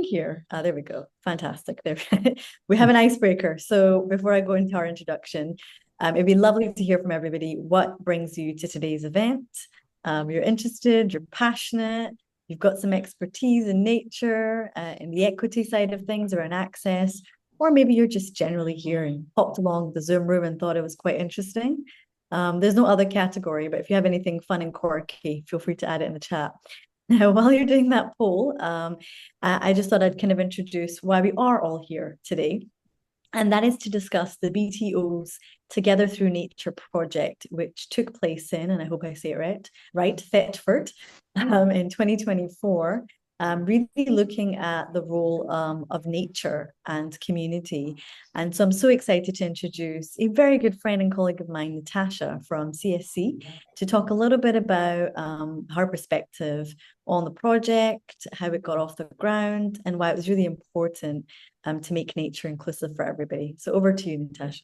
here? There we go. Fantastic. There we have an icebreaker. So before I go into our introduction, it'd be lovely to hear from everybody what brings you to today's event. You're interested, you're passionate, you've got some expertise in nature, in the equity side of things around access, or maybe you're just generally here and popped along the Zoom room and thought it was quite interesting. There's no other category, but if you have anything fun and quirky, feel free to add it in the chat. Now, while you're doing that poll, I just thought I'd kind of introduce why we are all here today. And that is to discuss the BTO's Together Through Nature project, which took place in, and I hope I say it right, Thetford, in 2024. Really looking at the role of nature and community. And so I'm so excited to introduce a very good friend and colleague of mine, Natasha from CSC, to talk a little bit about her perspective on the project, how it got off the ground, and why it was really important to make nature inclusive for everybody. So over to you, Natasha.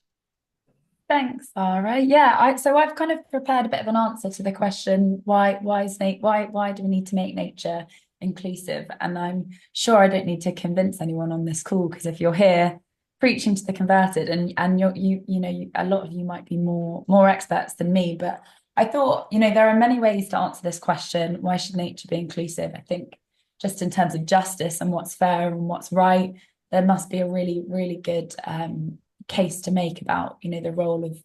Thanks, Sarah. Yeah, so I've kind of prepared a bit of an answer to the question, why do we need to make nature inclusive? And I'm sure I don't need to convince anyone on this call, because if you're here preaching to the converted, and a lot of you might be more experts than me, but I thought, there are many ways to answer this question, why should nature be inclusive? I think just in terms of justice and what's fair and what's right, there must be a really, really good case to make about the role of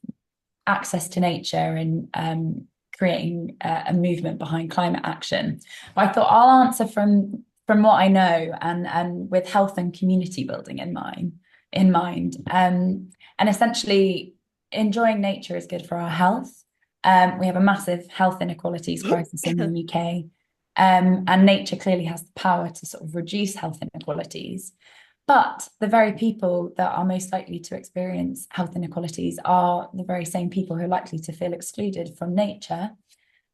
access to nature and creating a movement behind climate action. But I thought I'll answer from what I know and with health and community building in mind. And essentially, enjoying nature is good for our health. We have a massive health inequalities crisis in the UK, and nature clearly has the power to sort of reduce health inequalities. But the very people that are most likely to experience health inequalities are the very same people who are likely to feel excluded from nature.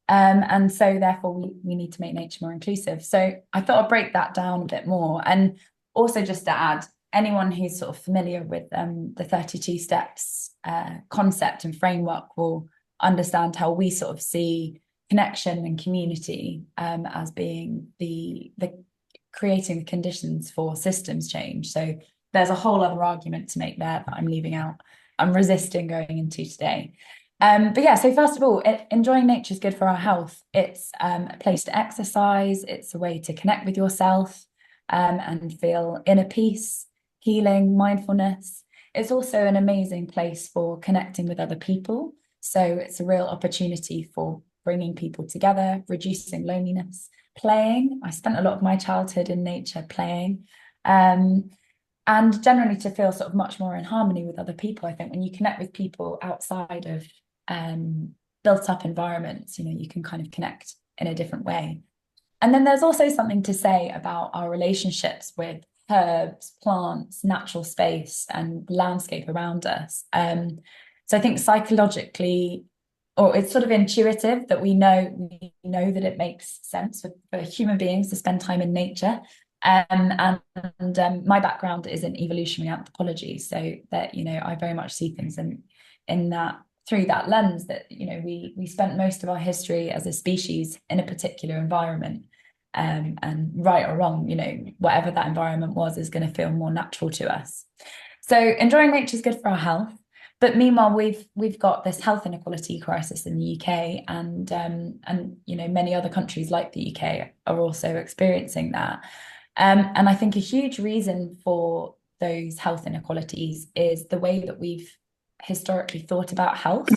And so therefore we need to make nature more inclusive. So I thought I'd break that down a bit more. And also just to add, anyone who's sort of familiar with the 32 steps concept and framework will understand how we sort of see connection and community as being the creating the conditions for systems change. So there's a whole other argument to make there that I'm leaving out. I'm resisting going into today. But yeah, so first of all, enjoying nature is good for our health. It's a place to exercise. It's a way to connect with yourself and feel inner peace, healing, mindfulness. It's also an amazing place for connecting with other people. So it's a real opportunity for bringing people together, reducing loneliness, playing. I spent a lot of my childhood in nature playing, and generally to feel sort of much more in harmony with other people. I think when you connect with people outside of built up environments, you can kind of connect in a different way. And then there's also something to say about our relationships with herbs, plants, natural space, and landscape around us. So I think psychologically, or it's sort of intuitive that we know that it makes sense for human beings to spend time in nature. And my background is in evolutionary anthropology, so that I very much see things in that through that lens, that we spent most of our history as a species in a particular environment, and right or wrong, whatever that environment was is going to feel more natural to us. So enjoying nature is good for our health. But meanwhile, we've got this health inequality crisis in the UK, and many other countries like the UK are also experiencing that. And I think a huge reason for those health inequalities is the way that we've historically thought about health.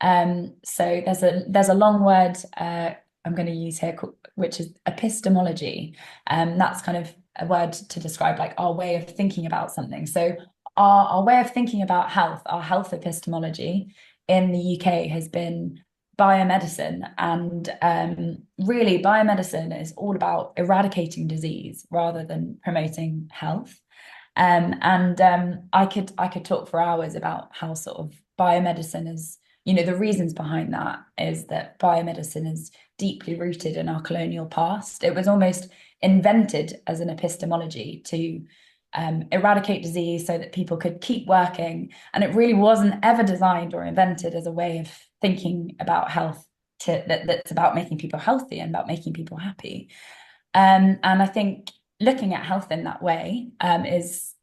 So there's a long word I'm going to use here, which is epistemology. That's kind of a word to describe like our way of thinking about something. So our way of thinking about health, our health epistemology in the UK has been biomedicine. And really, biomedicine is all about eradicating disease rather than promoting health. I could talk for hours about how sort of biomedicine is, the reasons behind that is that biomedicine is deeply rooted in our colonial past. It was almost invented as an epistemology to eradicate disease so that people could keep working. And it really wasn't ever designed or invented as a way of thinking about health that's about making people healthy and about making people happy. And I think looking at health in that way is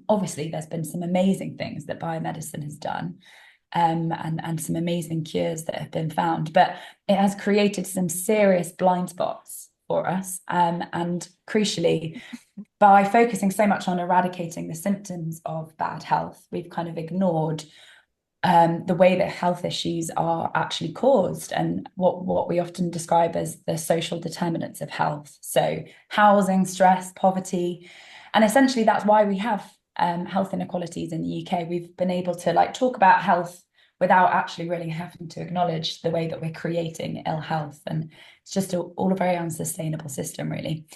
obviously there's been some amazing things that biomedicine has done, and some amazing cures that have been found, but it has created some serious blind spots for us. And crucially, by focusing so much on eradicating the symptoms of bad health, we've kind of ignored the way that health issues are actually caused, and what we often describe as the social determinants of health. So housing, stress, poverty, and essentially that's why we have health inequalities in the UK. We've been able to talk about health without actually really having to acknowledge the way that we're creating ill health, and it's just all a very unsustainable system, really.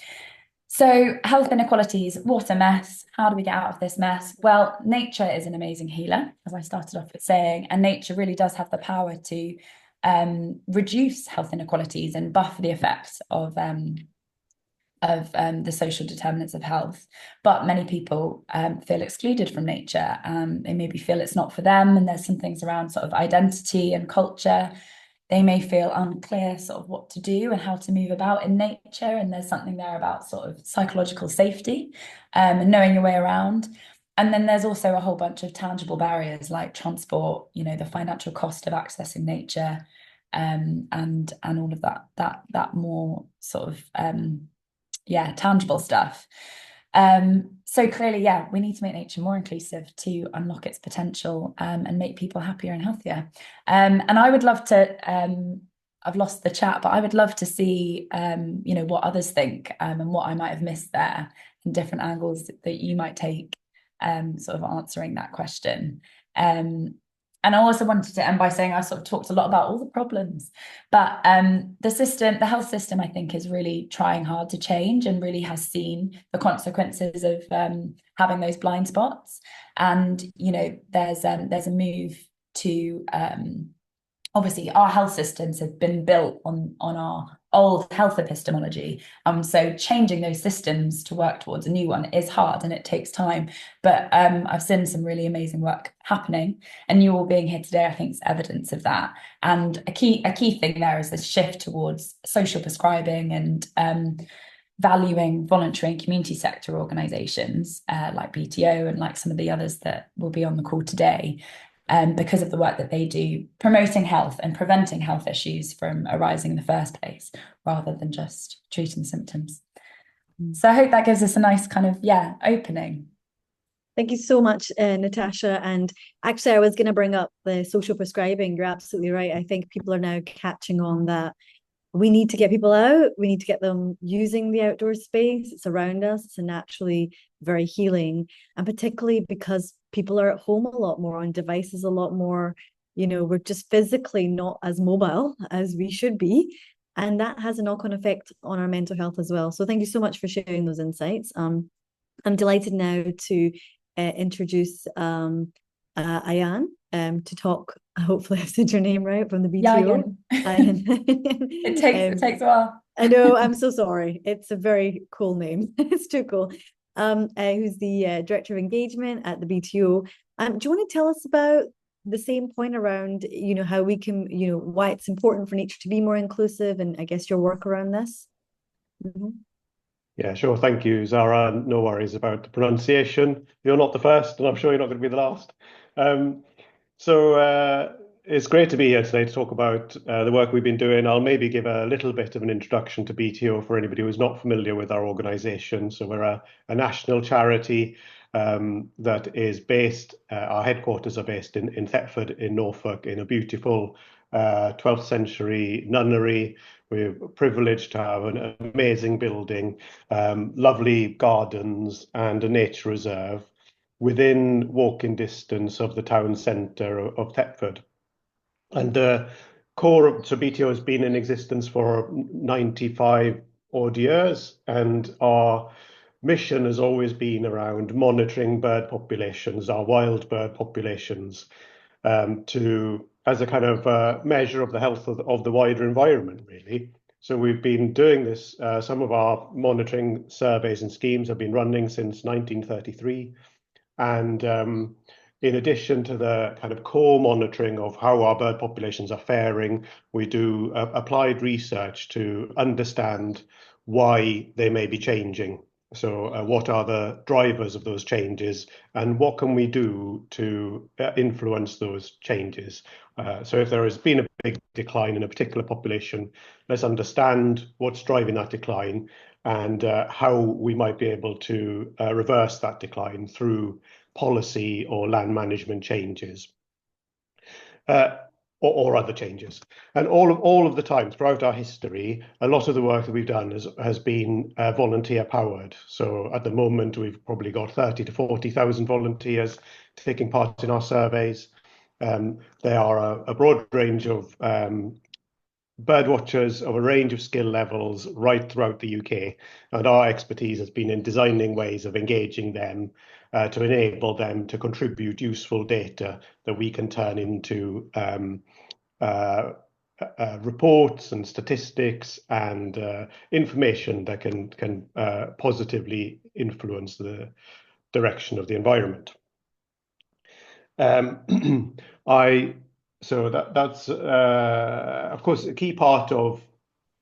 So health inequalities, what a mess. How do we get out of this mess? Well, nature is an amazing healer, as I started off with saying, and nature really does have the power to reduce health inequalities and buffer the effects of the social determinants of health. But many people feel excluded from nature. They maybe feel it's not for them, and there's some things around sort of identity and culture. They may feel unclear sort of what to do and how to move about in nature. And there's something there about sort of psychological safety and knowing your way around. And then there's also a whole bunch of tangible barriers like transport, the financial cost of accessing nature, and all of that more sort of tangible stuff. So clearly, we need to make nature more inclusive to unlock its potential, and make people happier and healthier. And I would love to, I've lost the chat, but I would love to see, what others think, and what I might have missed there, and different angles that you might take, sort of answering that question. And I also wanted to end by saying I sort of talked a lot about all the problems, but the health system, I think, is really trying hard to change and really has seen the consequences of having those blind spots. And there's a move to obviously our health systems have been built on our old health epistemology. So changing those systems to work towards a new one is hard and it takes time. But I've seen some really amazing work happening, and you all being here today, I think, is evidence of that. And a key thing there is this shift towards social prescribing and valuing voluntary and community sector organisations like BTO and like some of the others that will be on the call today. Because of the work that they do, promoting health and preventing health issues from arising in the first place, rather than just treating symptoms. So I hope that gives us a nice kind of, opening. Thank you so much, Natasha. And actually, I was going to bring up the social prescribing. You're absolutely right. I think people are now catching on that we need to get people out. We need to get them using the outdoor space. It's around us. It's naturally very healing. And particularly because people are at home a lot more, on devices a lot more, we're just physically not as mobile as we should be. And that has a knock-on effect on our mental health as well. So thank you so much for sharing those insights. I'm delighted now to introduce Ayan to talk. Hopefully I've said your name right, from the BTO. It takes a while. I know, I'm so sorry. It's a very cool name. It's too cool. Who's the Director of Engagement at the BTO. Do you want to tell us about the same point around, how we can, why it's important for nature to be more inclusive, and I guess your work around this? Mm-hmm. Yeah, sure. Thank you, Zara. No worries about the pronunciation. You're not the first, and I'm sure you're not going to be the last. So it's great to be here today to talk about the work we've been doing. I'll maybe give a little bit of an introduction to BTO for anybody who's not familiar with our organisation. So we're a national charity that is based, our headquarters are based in Thetford in Norfolk, in a beautiful 12th century nunnery. We're privileged to have an amazing building, lovely gardens and a nature reserve within walking distance of the town centre of Thetford. And the core, so BTO has been in existence for 95 odd years, and our mission has always been around monitoring bird populations, our wild bird populations, as a kind of measure of the health of the wider environment, really. So we've been doing this, some of our monitoring surveys and schemes have been running since 1933. And in addition to the kind of core monitoring of how our bird populations are faring, we do applied research to understand why they may be changing. So what are the drivers of those changes, and what can we do to influence those changes? So if there has been a big decline in a particular population, let's understand what's driving that decline and how we might be able to reverse that decline through policy or land management changes. Or other changes. And all of the time throughout our history, a lot of the work that we've done has been volunteer powered. So at the moment, we've probably got 30 to 40,000 volunteers taking part in our surveys. There are a broad range of bird watchers of a range of skill levels right throughout the UK, and our expertise has been in designing ways of engaging them to enable them to contribute useful data that we can turn into reports and statistics and information that can positively influence the direction of the environment. So that's of course a key part of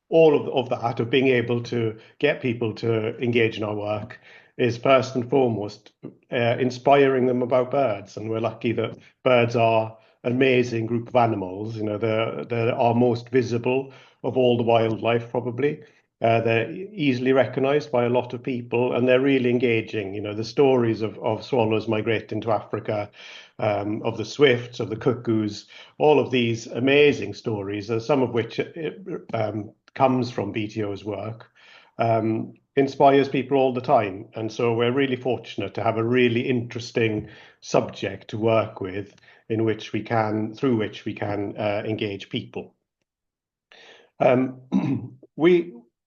all of that, of being able to get people to engage in our work, is first and foremost inspiring them about birds. And we're lucky that birds are an amazing group of animals. You know, they're our most visible of all the wildlife, probably. They're easily recognized by a lot of people, and they're really engaging. You know, the stories of swallows migrating to Africa, of the swifts, of the cuckoos, all of these amazing stories, some of which comes from BTO's work, inspires people all the time. And so we're really fortunate to have a really interesting subject to work with, through which we can engage people.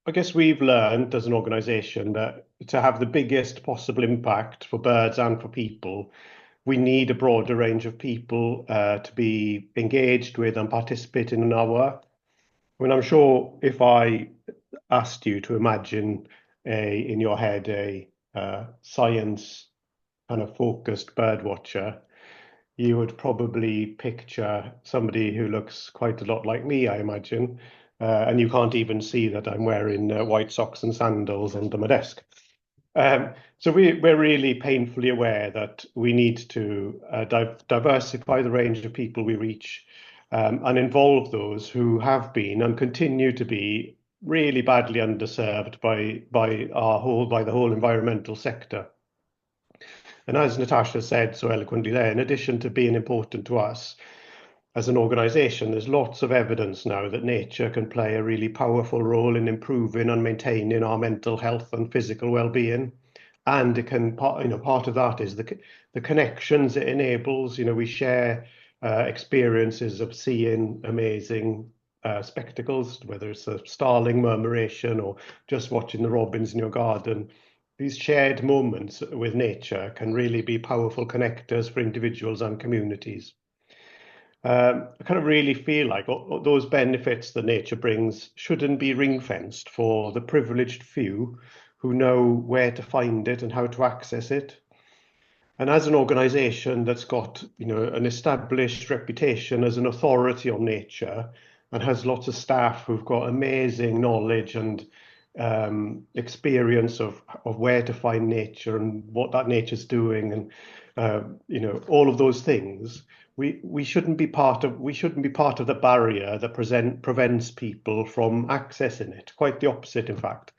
I guess we've learned as an organisation that to have the biggest possible impact for birds and for people, we need a broader range of people to be engaged with and participating in our work. I mean, I'm sure if I asked you to imagine in your head a science kind of focused bird watcher, you would probably picture somebody who looks quite a lot like me, I imagine. And you can't even see that I'm wearing white socks and sandals under my desk. So we're really painfully aware that we need to diversify the range of people we reach, and involve those who have been and continue to be really badly underserved by the whole environmental sector. And as Natasha said so eloquently there, in addition to being important to us as an organisation, there's lots of evidence now that nature can play a really powerful role in improving and maintaining our mental health and physical well-being. And it can, part of that is the connections it enables. You know, we share experiences of seeing amazing spectacles, whether it's a starling murmuration or just watching the robins in your garden. These shared moments with nature can really be powerful connectors for individuals and communities. I kind of really feel like those benefits that nature brings shouldn't be ring-fenced for the privileged few who know where to find it and how to access it. And as an organisation that's got, you know, an established reputation as an authority on nature and has lots of staff who've got amazing knowledge and experience of where to find nature and what that nature's doing, and you know, all of those things, we shouldn't be part of the barrier that prevents people from accessing it. Quite the opposite, in fact.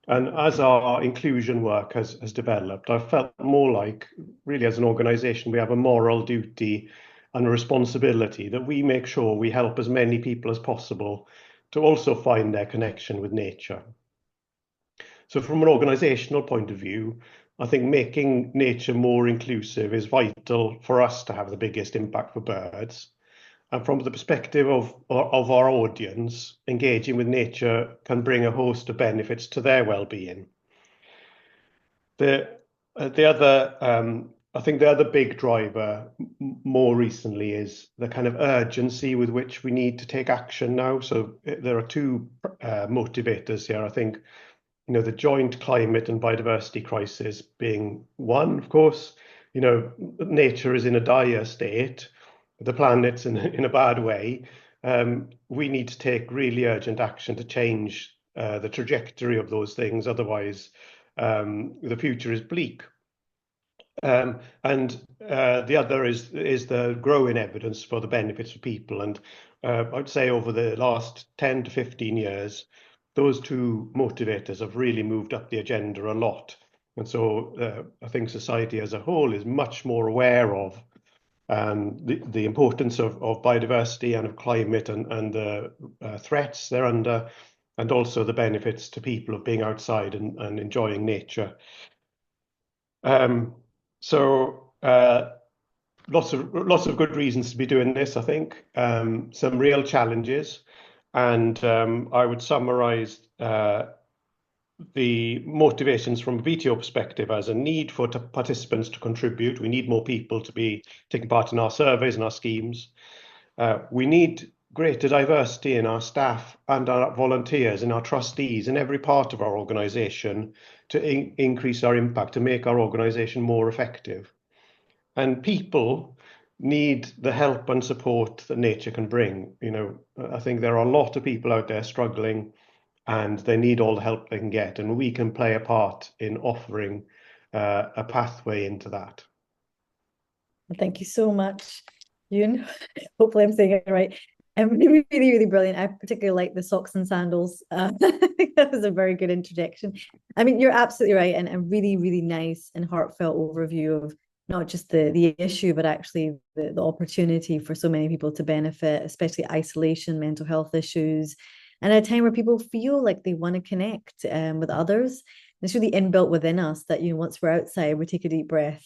And as our inclusion work has developed, I've felt more like, really, as an organisation, we have a moral duty and a responsibility that we make sure we help as many people as possible to also find their connection with nature. So from an organisational point of view, I think making nature more inclusive is vital for us to have the biggest impact for birds. And from the perspective of our audience, engaging with nature can bring a host of benefits to their well-being. I think the other big driver more recently is the kind of urgency with which we need to take action now. So there are two motivators here. I think, you know, the joint climate and biodiversity crisis being one, of course. You know, nature is in a dire state. The planet's in a bad way. We need to take really urgent action to change the trajectory of those things. Otherwise, the future is bleak. And the other is the growing evidence for the benefits for people. And I'd say over the last 10 to 15 years, those two motivators have really moved up the agenda a lot. And so I think society as a whole is much more aware of the importance of biodiversity and of climate and the threats they're under, and also the benefits to people of being outside and enjoying nature. So lots of good reasons to be doing this, I think. Some real challenges, and I would summarize the motivations from a BTO perspective as a need for participants to contribute. We need more people to be taking part in our surveys and our schemes. We need greater diversity in our staff and our volunteers and our trustees in every part of our organisation to increase our impact, to make our organisation more effective. And people need the help and support that nature can bring. You know, I think there are a lot of people out there struggling, and they need all the help they can get, and we can play a part in offering a pathway into that. Thank you so much, Ewan. Hopefully I'm saying it right. Really, really brilliant. I particularly like the socks and sandals. I think that was a very good introduction. I mean, you're absolutely right, and a really, really nice and heartfelt overview of not just the issue, but actually the opportunity for so many people to benefit, especially isolation, mental health issues, and at a time where people feel like they want to connect with others. It's really inbuilt within us that, you know, once we're outside, we take a deep breath,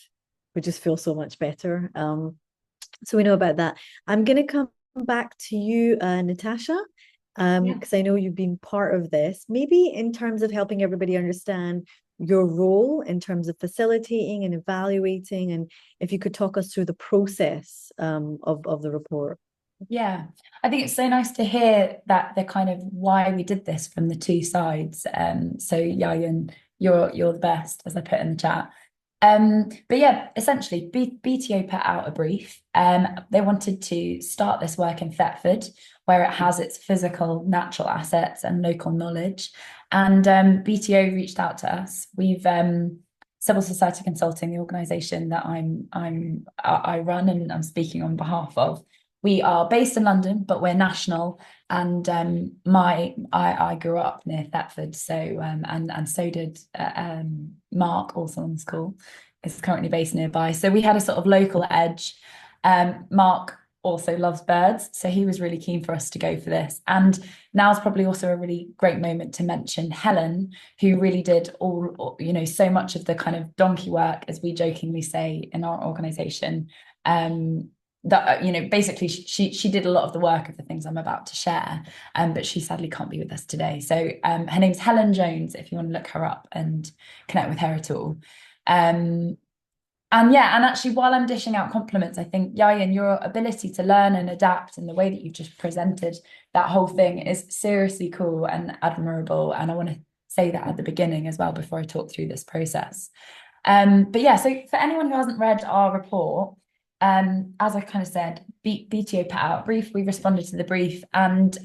we just feel so much better. So we know about that. I'm going to come back to you, Natasha, because I know you've been part of this, maybe in terms of helping everybody understand your role in terms of facilitating and evaluating, and if you could talk us through the process of the report. Yeah, I think it's so nice to hear that the kind of why we did this from the two sides. So Yayan, you're the best, as I put in the chat. But yeah, essentially BTO put out a brief. They wanted to start this work in Thetford, where it has its physical natural assets and local knowledge. And BTO reached out to us. We've Civil Society Consulting, the organisation that I run and I'm speaking on behalf of. We are based in London, but we're national. And I grew up near Thetford, so and so did Mark, also on the school, is currently based nearby. So we had a sort of local edge. Mark also loves birds, so he was really keen for us to go for this. And now's probably also a really great moment to mention Helen, who really did all, you know, so much of the kind of donkey work, as we jokingly say in our organisation. That, you know, basically she did a lot of the work of the things I'm about to share, but she sadly can't be with us today. So her name's Helen Jones, if you want to look her up and connect with her at all. And yeah, and actually, while I'm dishing out compliments, I think, Yayan, your ability to learn and adapt and the way that you've just presented that whole thing is seriously cool and admirable. And I want to say that at the beginning as well, before I talk through this process. But yeah, so for anyone who hasn't read our report, as I kind of said, BTO put out a brief, we responded to the brief, and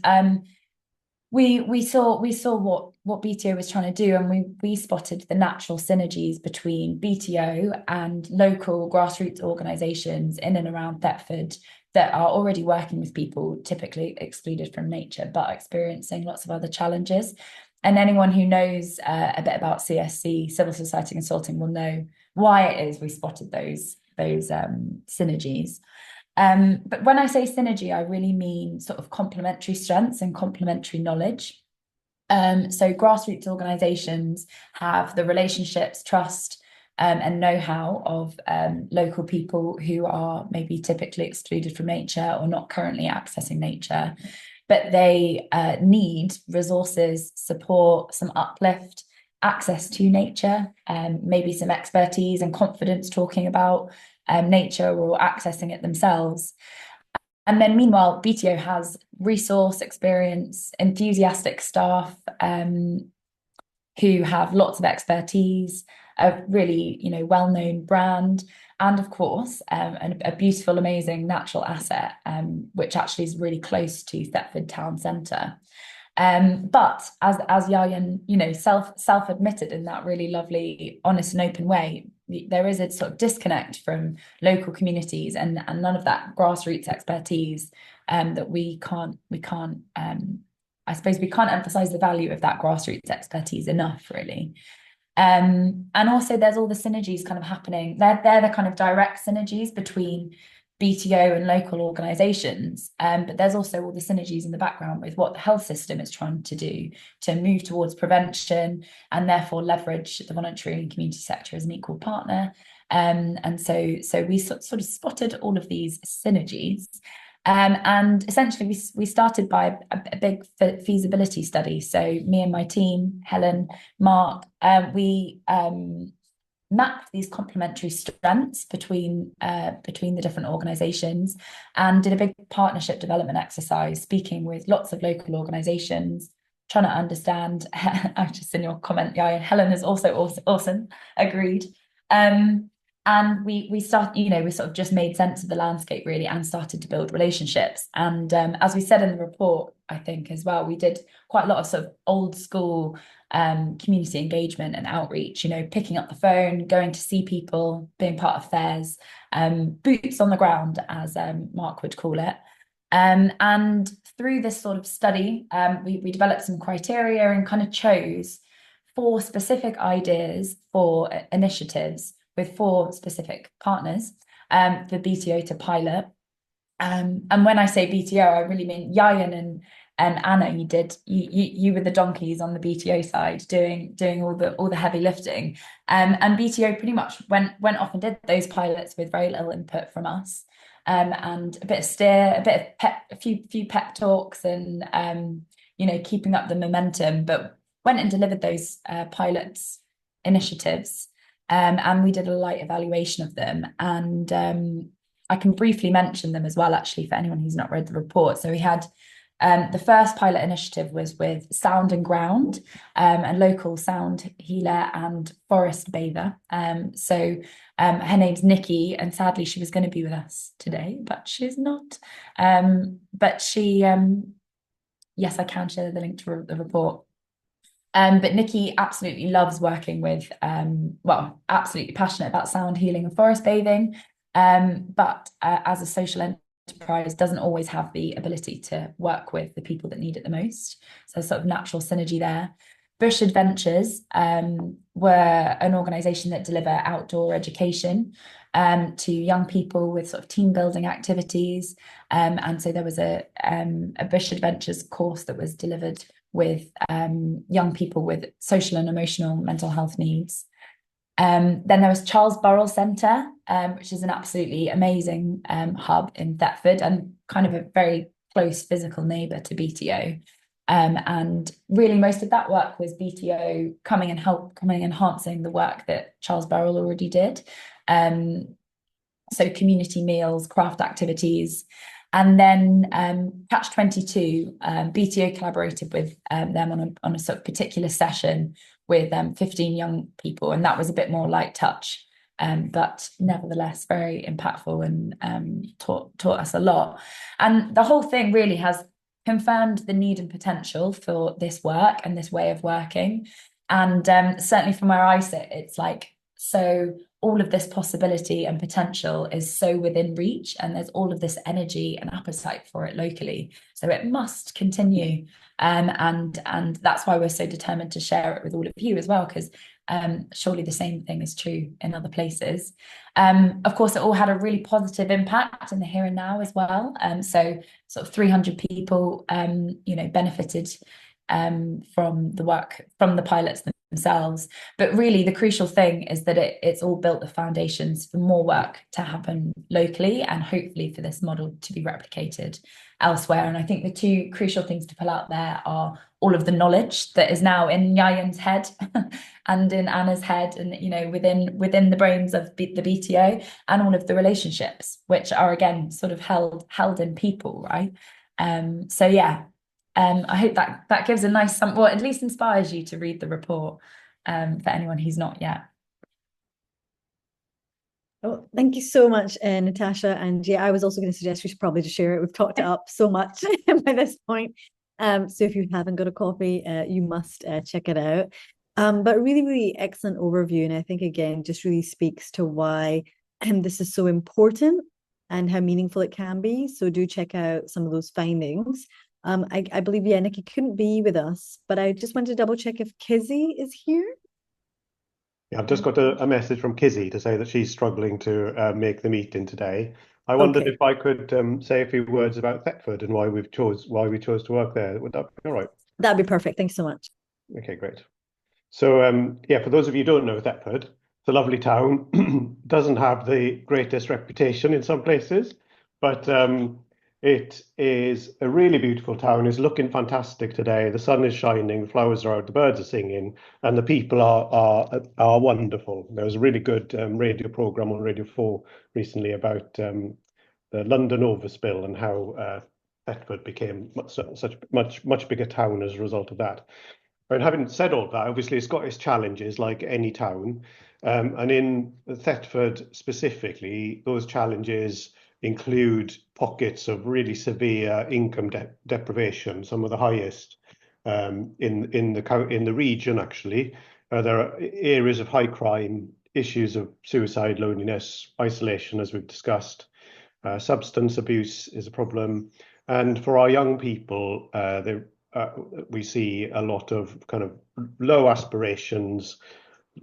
we saw what BTO was trying to do, and we spotted the natural synergies between BTO and local grassroots organisations in and around Thetford that are already working with people typically excluded from nature, but experiencing lots of other challenges. And anyone who knows a bit about CSC, Civil Society Consulting, will know why it is we spotted those synergies. But when I say synergy, I really mean sort of complementary strengths and complementary knowledge. So grassroots organisations have the relationships, trust, and know-how of local people who are maybe typically excluded from nature or not currently accessing nature, but they need resources, support, some uplift, access to nature, maybe some expertise and confidence talking about nature or accessing it themselves. And then meanwhile, BTO has resource, experience, enthusiastic staff who have lots of expertise, a really, you know, well-known brand, and of course, a beautiful, amazing natural asset, which actually is really close to Thetford town centre. But as Yayan, you know, self-admitted in that really lovely, honest and open way, there is a sort of disconnect from local communities and none of that grassroots expertise, that we can't I suppose we can't emphasize the value of that grassroots expertise enough, really. And also there's all the synergies kind of happening. They're the kind of direct synergies between BTO and local organisations, but there's also all the synergies in the background with what the health system is trying to do to move towards prevention and therefore leverage the voluntary and community sector as an equal partner. And so we sort of spotted all of these synergies. And essentially we started by a big feasibility study. So me and my team, Helen, Mark, we mapped these complementary strengths between the different organisations and did a big partnership development exercise, speaking with lots of local organisations, trying to understand. I've just seen your comment, yeah, Helen is also awesome, agreed. And we start, you know, we sort of just made sense of the landscape really and started to build relationships. And as we said in the report, I think as well, we did quite a lot of sort of old school community engagement and outreach, you know, picking up the phone, going to see people, being part of fairs, boots on the ground, as Mark would call it. And through this sort of study, we developed some criteria and kind of chose 4 specific ideas for initiatives with 4 specific partners for BTO to pilot. And when I say BTO, I really mean Yayan and Anna. You were the donkeys on the BTO side, doing all the heavy lifting. And BTO pretty much went off and did those pilots with very little input from us. And a bit of steer, a bit of a few pep talks, and you know, keeping up the momentum. But went and delivered those pilots initiatives. And we did a light evaluation of them, and I can briefly mention them as well, actually, for anyone who's not read the report. So we had the first pilot initiative was with Sound and Ground, a local sound healer and forest bather. So her name's Nikki, and sadly she was going to be with us today, but she's not. But she, yes, I can share the link to the report. But Nikki absolutely loves working with, well, absolutely passionate about sound healing and forest bathing, but as a social enterprise doesn't always have the ability to work with the people that need it the most. So sort of natural synergy there. Bush Adventures were an organisation that deliver outdoor education to young people with sort of team building activities. And so there was a Bush Adventures course that was delivered with young people with social and emotional mental health needs. Then there was Charles Burrell Centre, which is an absolutely amazing hub in Thetford and kind of a very close physical neighbour to BTO. And really most of that work was BTO coming enhancing the work that Charles Burrell already did. So community meals, craft activities. And then Catch 22, BTO collaborated with them on a sort of particular session with 15 young people, and that was a bit more light touch, but nevertheless very impactful and taught us a lot. And the whole thing really has confirmed the need and potential for this work and this way of working. And certainly from where I sit, it's like, so all of this possibility and potential is so within reach, and there's all of this energy and appetite for it locally. So it must continue. And that's why we're so determined to share it with all of you as well, because surely the same thing is true in other places. Of course, it all had a really positive impact in the here and now as well. So sort of 300 people, you know, benefited from the work, from the pilots themselves. But really the crucial thing is that it's all built the foundations for more work to happen locally, and hopefully for this model to be replicated elsewhere. And I think the 2 crucial things to pull out there are all of the knowledge that is now in Yayan's head and in Anna's head, and you know, within the brains of the BTO, and all of the relationships which are again sort of held in people, right? So yeah, I hope that gives a nice, well, at least inspires you to read the report for anyone who's not yet. Oh, thank you so much, Natasha. And yeah, I was also going to suggest we should probably just share it. We've talked it up so much by this point. So if you haven't got a copy, you must check it out. But really, really excellent overview. And I think, again, just really speaks to why this is so important and how meaningful it can be. So do check out some of those findings. I believe, yeah, Nikki couldn't be with us, but I just wanted to double check if Kizzy is here. Yeah, I've just got a message from Kizzy to say that she's struggling to make the meeting today. I wondered Okay. if I could say a few words about Thetford and why we chose to work there. Would that be all right? That'd be perfect. Thanks so much. Okay, great. So yeah, for those of you who don't know Thetford, it's a lovely town. Doesn't have the greatest reputation in some places, but it is a really beautiful town. It's looking fantastic today. The sun is shining, the flowers are out, the birds are singing, and the people are wonderful. There was a really good radio program on Radio 4 recently about the London overspill and how Thetford became such much bigger town as a result of that. And having said all that, obviously it's got its challenges like any town. And in Thetford specifically, those challenges include pockets of really severe income deprivation, some of the highest in the region actually. There are areas of high crime, issues of suicide, loneliness, isolation, as we've discussed. Substance abuse is a problem. And for our young people, we see a lot of kind of low aspirations,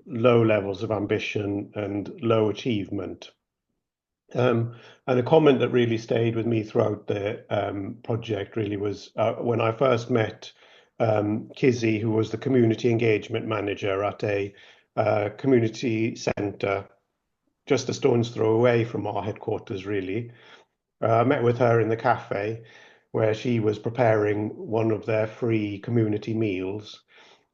low levels of ambition, and low achievement. And a comment that really stayed with me throughout the project really was when I first met Kizzy, who was the community engagement manager at a community centre just a stone's throw away from our headquarters, really. I met with her in the cafe where she was preparing one of their free community meals.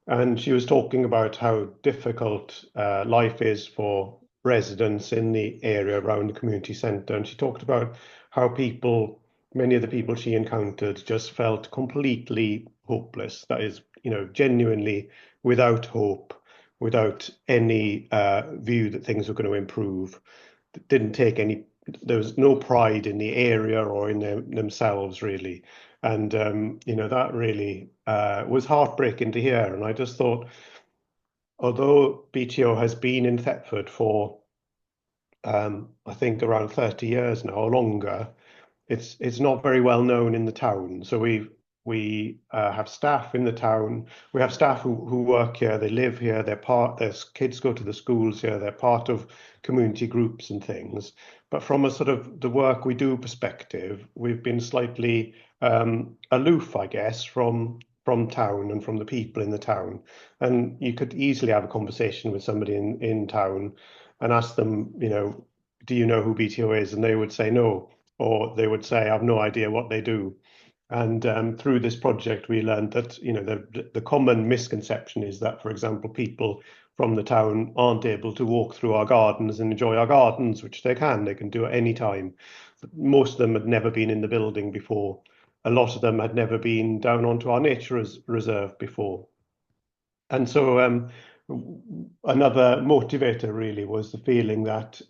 And she was talking about how difficult life is for residents in the area around the community centre. And she talked about how many of the people she encountered just felt completely hopeless. That is, genuinely without hope, without any view that things were going to improve. Didn't take any, there was no pride in the area or in themselves, really. And that really was heartbreaking to hear. And I just thought, although BTO has been in Thetford for I think around 30 years now or longer, it's not very well known in the town. So we have staff in the town. We have staff who work here. They live here. Their kids go to the schools here. They're part of community groups and things. But from a sort of the work we do perspective, we've been slightly aloof, I guess, from town and from the people in the town. And you could easily have a conversation with somebody in town and ask them, do you know who BTO is? And they would say no, or they would say, I've no idea what they do. And through this project, we learned that the common misconception is that, for example, people from the town aren't able to walk through our gardens and enjoy our gardens, which they can. They can do at any time. Most of them had never been in the building before. A lot of them had never been down onto our nature reserve before. And so another motivator really was the feeling that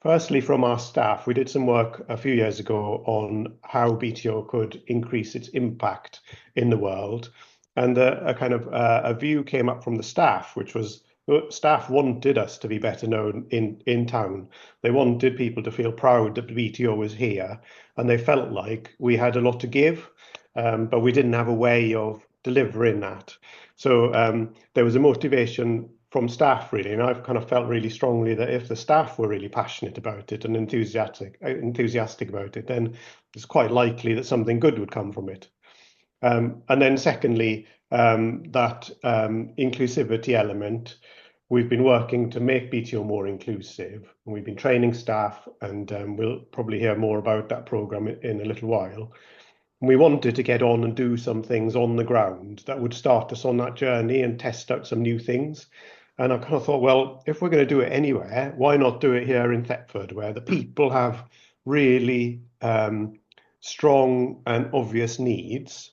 firstly, from our staff, we did some work a few years ago on how BTO could increase its impact in the world. And a kind of a view came up from the staff, which was staff wanted us to be better known in town. They wanted people to feel proud that the BTO was here, and they felt like we had a lot to give, but we didn't have a way of delivering that. So there was a motivation from staff really, and I've kind of felt really strongly that if the staff were really passionate about it and enthusiastic about it, then it's quite likely that something good would come from it. And then secondly, that inclusivity element, we've been working to make BTO more inclusive, and we've been training staff, and we'll probably hear more about that program in a little while. We wanted to get on and do some things on the ground that would start us on that journey and test out some new things. And I kind of thought, well, if we're going to do it anywhere, why not do it here in Thetford, where the people have really strong and obvious needs.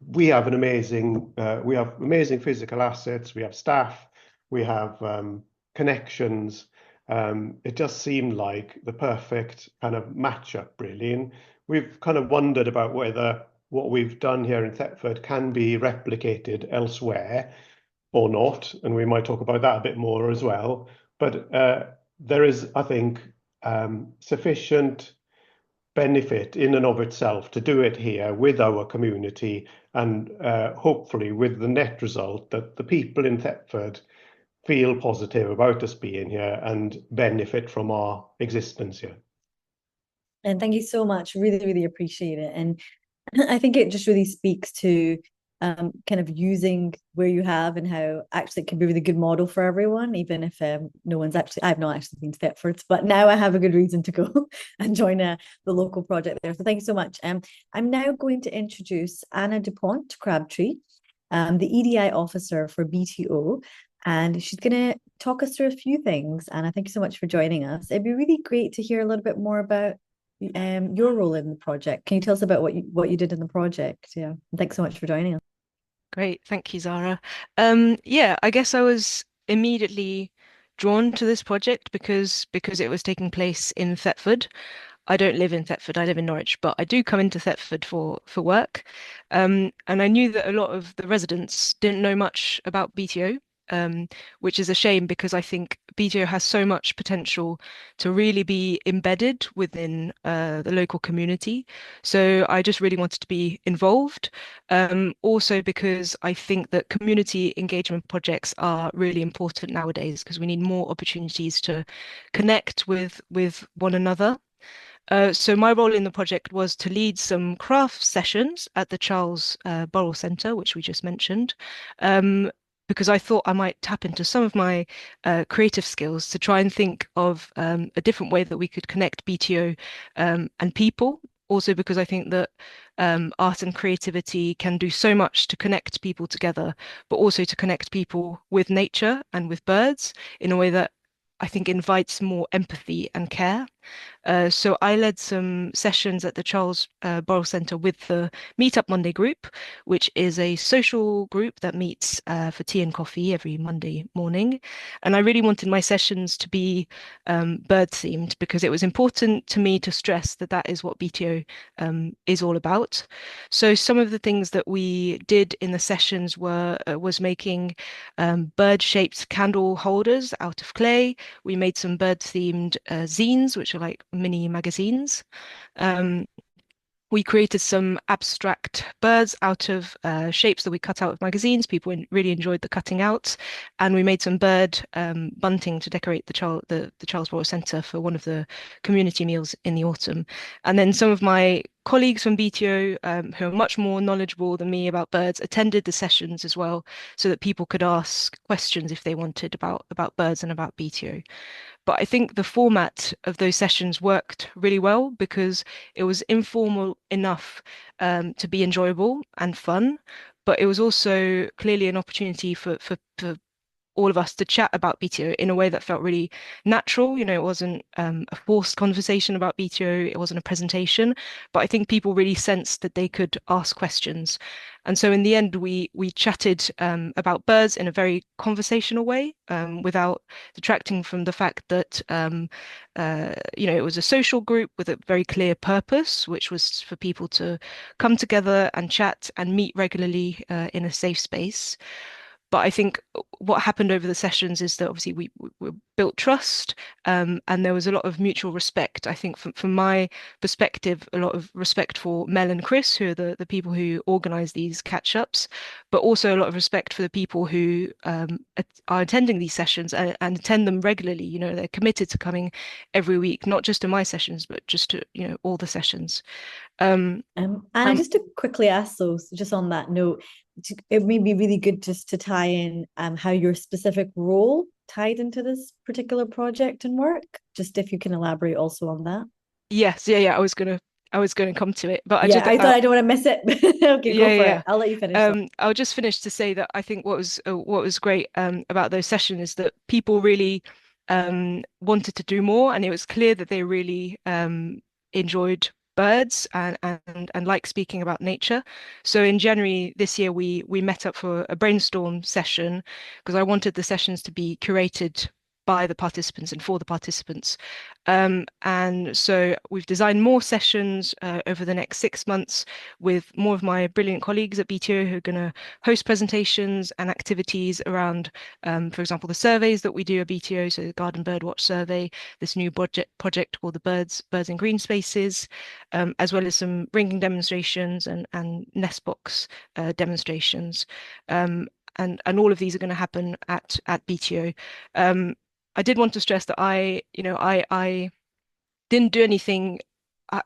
We have amazing physical assets. We have staff. We have connections. It just seemed like the perfect kind of matchup, really. And we've kind of wondered about whether what we've done here in Thetford can be replicated elsewhere or not, and we might talk about that a bit more as well. But there is, I think, sufficient benefit in and of itself to do it here with our community, and hopefully with the net result that the people in Thetford feel positive about us being here and benefit from our existence here. And thank you so much. Really, really appreciate it. And I think it just really speaks to kind of using where you have, and how actually it can be a really good model for everyone, even if no one's actually, I've not actually been to Thetford, but now I have a good reason to go and join the local project there. So thank you so much. I'm now going to introduce Anna DuPont Crabtree, the EDI officer for BTO, and she's going to talk us through a few things. Anna, thank you so much for joining us. It'd be really great to hear a little bit more about your role in the project. Can you tell us about what you did in the project? Yeah, thanks so much for joining us. Great, thank you, Zara. Yeah, I guess I was immediately drawn to this project because it was taking place in Thetford. I don't live in Thetford, I live in Norwich, but I do come into Thetford for work. And I knew that a lot of the residents didn't know much about BTO, which is a shame because I think BTO has so much potential to really be embedded within the local community. So I just really wanted to be involved. Also because I think that community engagement projects are really important nowadays because we need more opportunities to connect with one another. So my role in the project was to lead some craft sessions at the Charles Burrell Centre, which we just mentioned, because I thought I might tap into some of my creative skills to try and think of a different way that we could connect BTO and people. Also because I think that art and creativity can do so much to connect people together, but also to connect people with nature and with birds in a way that I think invites more empathy and care. So I led some sessions at the Charles Burrell Centre with the Meetup Monday group, which is a social group that meets for tea and coffee every Monday morning. And I really wanted my sessions to be bird themed because it was important to me to stress that that is what BTO is all about. So some of the things that we did in the sessions was making bird-shaped candle holders out of clay. We made some bird-themed zines, which are like mini magazines. Um, we created some abstract birds out of shapes that we cut out of magazines. People really enjoyed the cutting out, and we made some bird bunting to decorate the Charles Burrell Centre for one of the community meals in the autumn. And then some of my colleagues from BTO, who are much more knowledgeable than me about birds, attended the sessions as well, so that people could ask questions if they wanted about birds and about BTO. But I think the format of those sessions worked really well because it was informal enough to be enjoyable and fun, but it was also clearly an opportunity for all of us to chat about BTO in a way that felt really natural. You know, it wasn't a forced conversation about BTO, it wasn't a presentation, but I think people really sensed that they could ask questions. And so in the end, we chatted about birds in a very conversational way, without detracting from the fact that it was a social group with a very clear purpose, which was for people to come together and chat and meet regularly in a safe space. But I think what happened over the sessions is that obviously we built trust, and there was a lot of mutual respect. I think from my perspective, a lot of respect for Mel and Chris, who are the people who organize these catch-ups, but also a lot of respect for the people who are attending these sessions and attend them regularly. You know, they're committed to coming every week, not just to my sessions, but just to, all the sessions. Anna, just to quickly ask those, just on that note, it may be really good just to tie in how your specific role tied into this particular project and work. Just if you can elaborate also on that. Yes, yeah. I was gonna come to it, but I thought I don't want to miss it. Okay, go for it. I'll let you finish. I'll just finish to say that I think what was great about those sessions is that people really wanted to do more, and it was clear that they really enjoyed birds and like speaking about nature. So in January this year, we met up for a brainstorm session because I wanted the sessions to be curated by the participants and for the participants. And so we've designed more sessions over the next 6 months with more of my brilliant colleagues at BTO who are going to host presentations and activities around, for example, the surveys that we do at BTO, so the Garden Birdwatch Survey, this new project called the Birds in Green Spaces, as well as some ringing demonstrations and nest box demonstrations. And all of these are going to happen at BTO. I did want to stress that I didn't do anything.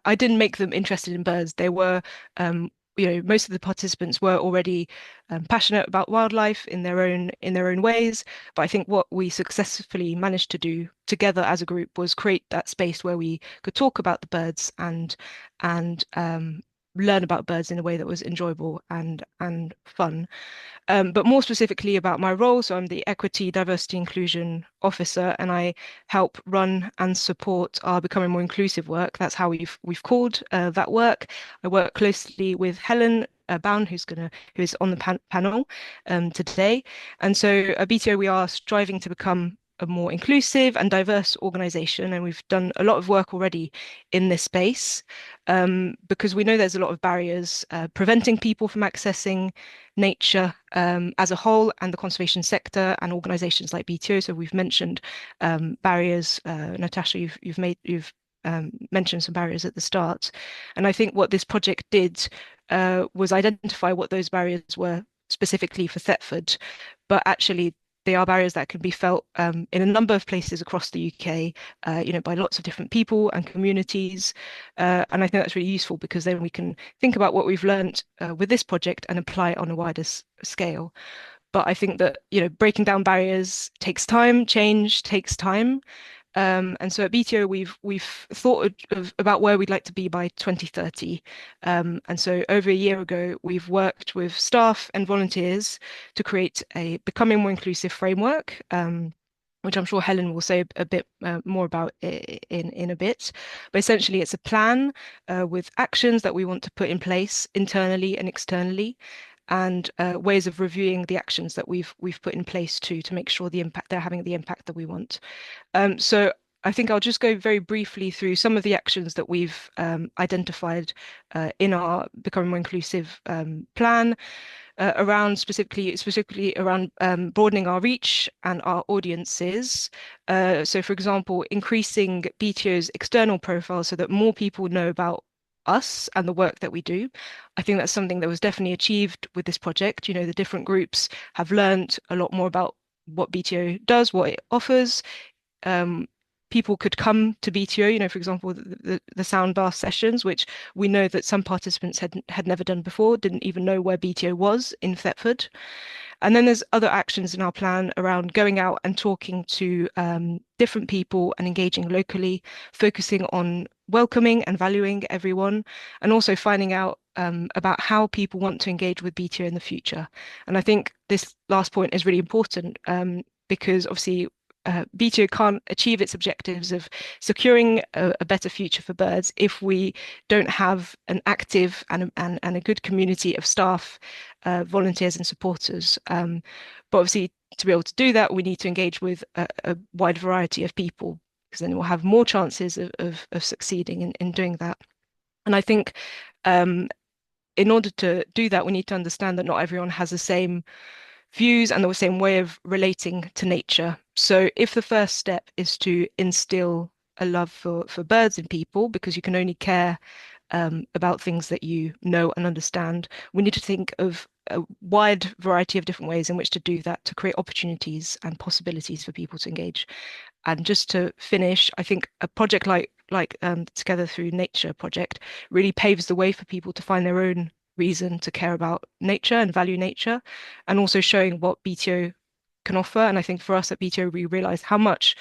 I didn't make them interested in birds. They were, most of the participants were already passionate about wildlife in their own ways. But I think what we successfully managed to do together as a group was create that space where we could talk about the birds and learn about birds in a way that was enjoyable and fun. But more specifically about my role, so I'm the Equity, Diversity, Inclusion Officer, and I help run and support our Becoming More Inclusive work. That's how we've called that work. I work closely with Helen Bound, who is on the panel today. And so at BTO, we are striving to become a more inclusive and diverse organization, and we've done a lot of work already in this space because we know there's a lot of barriers preventing people from accessing nature as a whole, and the conservation sector and organizations like BTO. So we've mentioned barriers. Natasha, you've mentioned some barriers at the start, and I think what this project did was identify what those barriers were specifically for Thetford, but actually they are barriers that can be felt in a number of places across the UK, by lots of different people and communities. And I think that's really useful because then we can think about what we've learned with this project and apply it on a wider scale. But I think that, breaking down barriers takes time, change takes time. And so at BTO, we've thought about where we'd like to be by 2030. And so over a year ago, we've worked with staff and volunteers to create a Becoming More Inclusive framework, which I'm sure Helen will say a bit more about in a bit. But essentially, it's a plan with actions that we want to put in place internally and externally, and ways of reviewing the actions that we've put in place to make sure they're having the impact that we want. So I think I'll just go very briefly through some of the actions that we've identified in our Becoming More Inclusive plan around specifically around broadening our reach and our audiences. So for example, increasing BTO's external profile so that more people know about us and the work that we do. I think that's something that was definitely achieved with this project. The different groups have learned a lot more about what BTO does, what it offers. People could come to BTO, for example, the sound bath sessions, which we know that some participants had never done before, didn't even know where BTO was in Thetford. And then there's other actions in our plan around going out and talking to different people and engaging locally, focusing on welcoming and valuing everyone, and also finding out about how people want to engage with BTO in the future. And I think this last point is really important because obviously BTO can't achieve its objectives of securing a better future for birds if we don't have an active and a good community of staff, volunteers and supporters. But obviously, to be able to do that, we need to engage with a wide variety of people, because then we'll have more chances of succeeding in doing that. And I think in order to do that, we need to understand that not everyone has the same views and the same way of relating to nature. So if the first step is to instill a love for birds in people, because you can only care about things that you know and understand, we need to think of a wide variety of different ways in which to do that, to create opportunities and possibilities for people to engage. And just to finish, I think a project like Together Through Nature project really paves the way for people to find their own reason to care about nature and value nature, and also showing what BTO can offer. And I think for us at BTO, we realized how much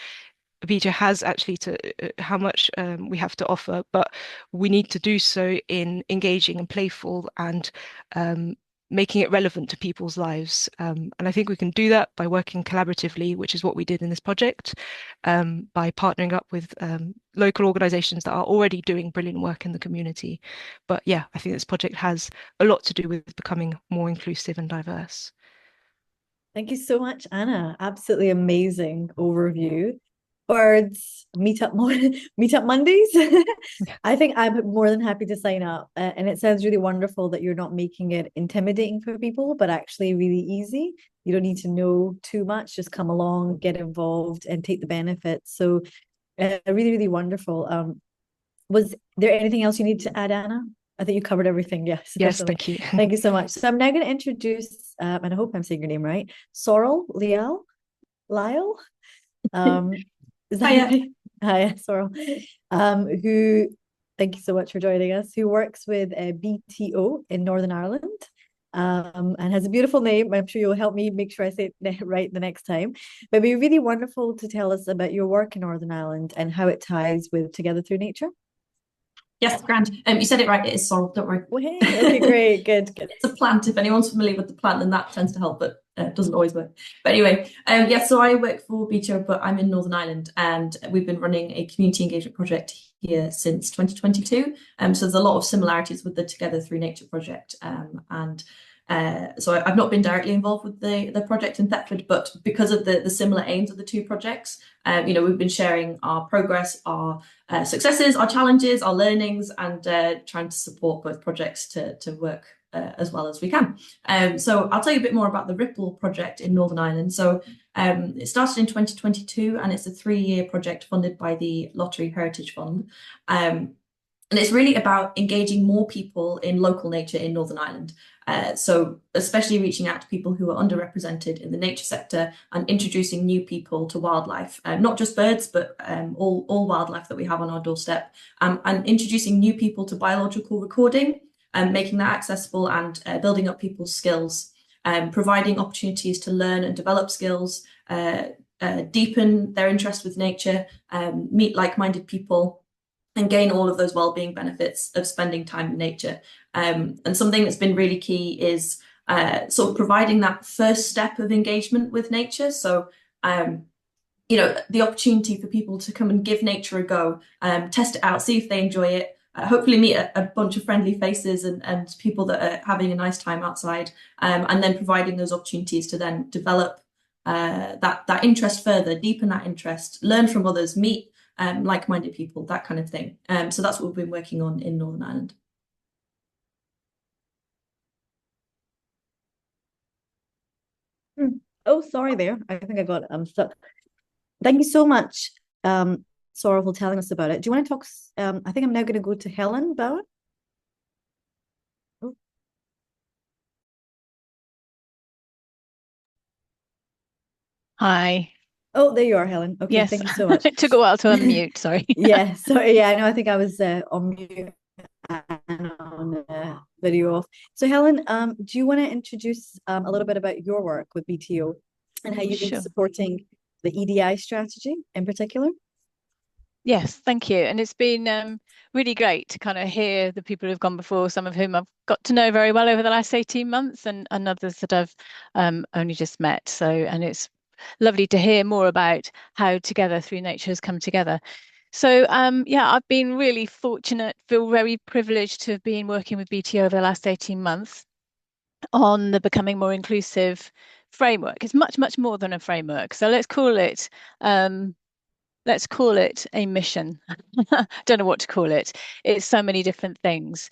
BTO has actually how much we have to offer, but we need to do so in engaging and playful and making it relevant to people's lives. And I think we can do that by working collaboratively, which is what we did in this project, by partnering up with local organizations that are already doing brilliant work in the community. But yeah, I think this project has a lot to do with becoming more inclusive and diverse. Thank you so much, Anna. Absolutely amazing overview. Birds, meetup Mondays. I think I'm more than happy to sign up. And it sounds really wonderful that you're not making it intimidating for people, but actually really easy. You don't need to know too much, just come along, get involved, and take the benefits. So, really, really wonderful. Was there anything else you need to add, Anna? I think you covered everything. Yes, Yes, definitely. thank you. Thank you so much. So I'm now going to introduce, and I hope I'm saying your name right, Sorrel Lial. Lyle. Is that Hiya. right? Hi, Sorrel. Who, thank you so much for joining us, who works with BTO in Northern Ireland. And has a beautiful name. I'm sure you'll help me make sure I say it right the next time. But it'd be really wonderful to tell us about your work in Northern Ireland and how it ties with Together Through Nature. Yes, grand. You said it right. It is sorrel. Don't worry. Well, hey, okay, great, good. It's a plant. If anyone's familiar with the plant, then that tends to help, but it doesn't always work. But anyway, yeah. So I work for BTO, but I'm in Northern Ireland, and we've been running a community engagement project here since 2022. So there's a lot of similarities with the Together Through Nature project, so I've not been directly involved with the project in Thetford, but because of the similar aims of the two projects, we've been sharing our progress, our successes, our challenges, our learnings, and trying to support both projects to work as well as we can. So I'll tell you a bit more about the Ripple project in Northern Ireland. So it started in 2022, and it's a 3-year project funded by the Lottery Heritage Fund. And it's really about engaging more people in local nature in Northern Ireland. So especially reaching out to people who are underrepresented in the nature sector and introducing new people to wildlife, not just birds, but all wildlife that we have on our doorstep, and introducing new people to biological recording and making that accessible, and building up people's skills, providing opportunities to learn and develop skills, deepen their interest with nature, meet like-minded people, and gain all of those well-being benefits of spending time in nature. And something that's been really key is sort of providing that first step of engagement with nature. So, the opportunity for people to come and give nature a go, test it out, see if they enjoy it, hopefully meet a bunch of friendly faces and people that are having a nice time outside, and then providing those opportunities to then develop that interest further, deepen that interest, learn from others, meet like-minded people, that kind of thing. So that's what we've been working on in Northern Ireland. Oh, sorry there. I think I got stuck. Thank you so much, Sorrel, for telling us about it. Do you want to talk? I think I'm now going to go to Helen Bowen. Oh. Hi. Oh, there you are, Helen. Okay, Yes. thank you so much. It took a while to unmute, sorry. Yeah, sorry. Yeah, I know. I think I was on mute and on video off. So, Helen, do you want to introduce a little bit about your work with BTO and how you've been Sure. supporting the EDI strategy in particular? Yes, thank you. And it's been really great to kind of hear the people who've gone before, some of whom I've got to know very well over the last 18 months and others that I've only just met. So, and it's lovely to hear more about how Together Through Nature has come together. So, yeah, I've been really fortunate, feel very privileged to have been working with BTO over the last 18 months on the Becoming More Inclusive framework. It's much, much more than a framework. So let's call it a mission. Don't know what to call it. It's so many different things.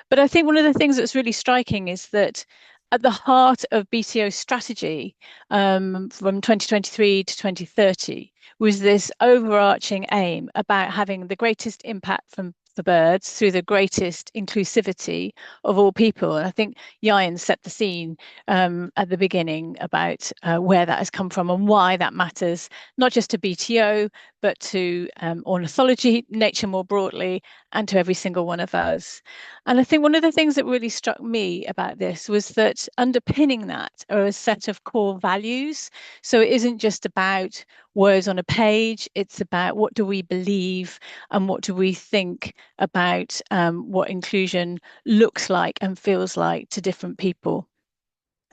But I think one of the things that's really striking is that at the heart of BTO's strategy from 2023 to 2030 was this overarching aim about having the greatest impact for birds through the greatest inclusivity of all people. And I think Yayan set the scene at the beginning about where that has come from and why that matters, not just to BTO, but to ornithology, nature more broadly, and to every single one of us. And I think one of the things that really struck me about this was that underpinning that are a set of core values. So it isn't just about words on a page, it's about what do we believe and what do we think about what inclusion looks like and feels like to different people.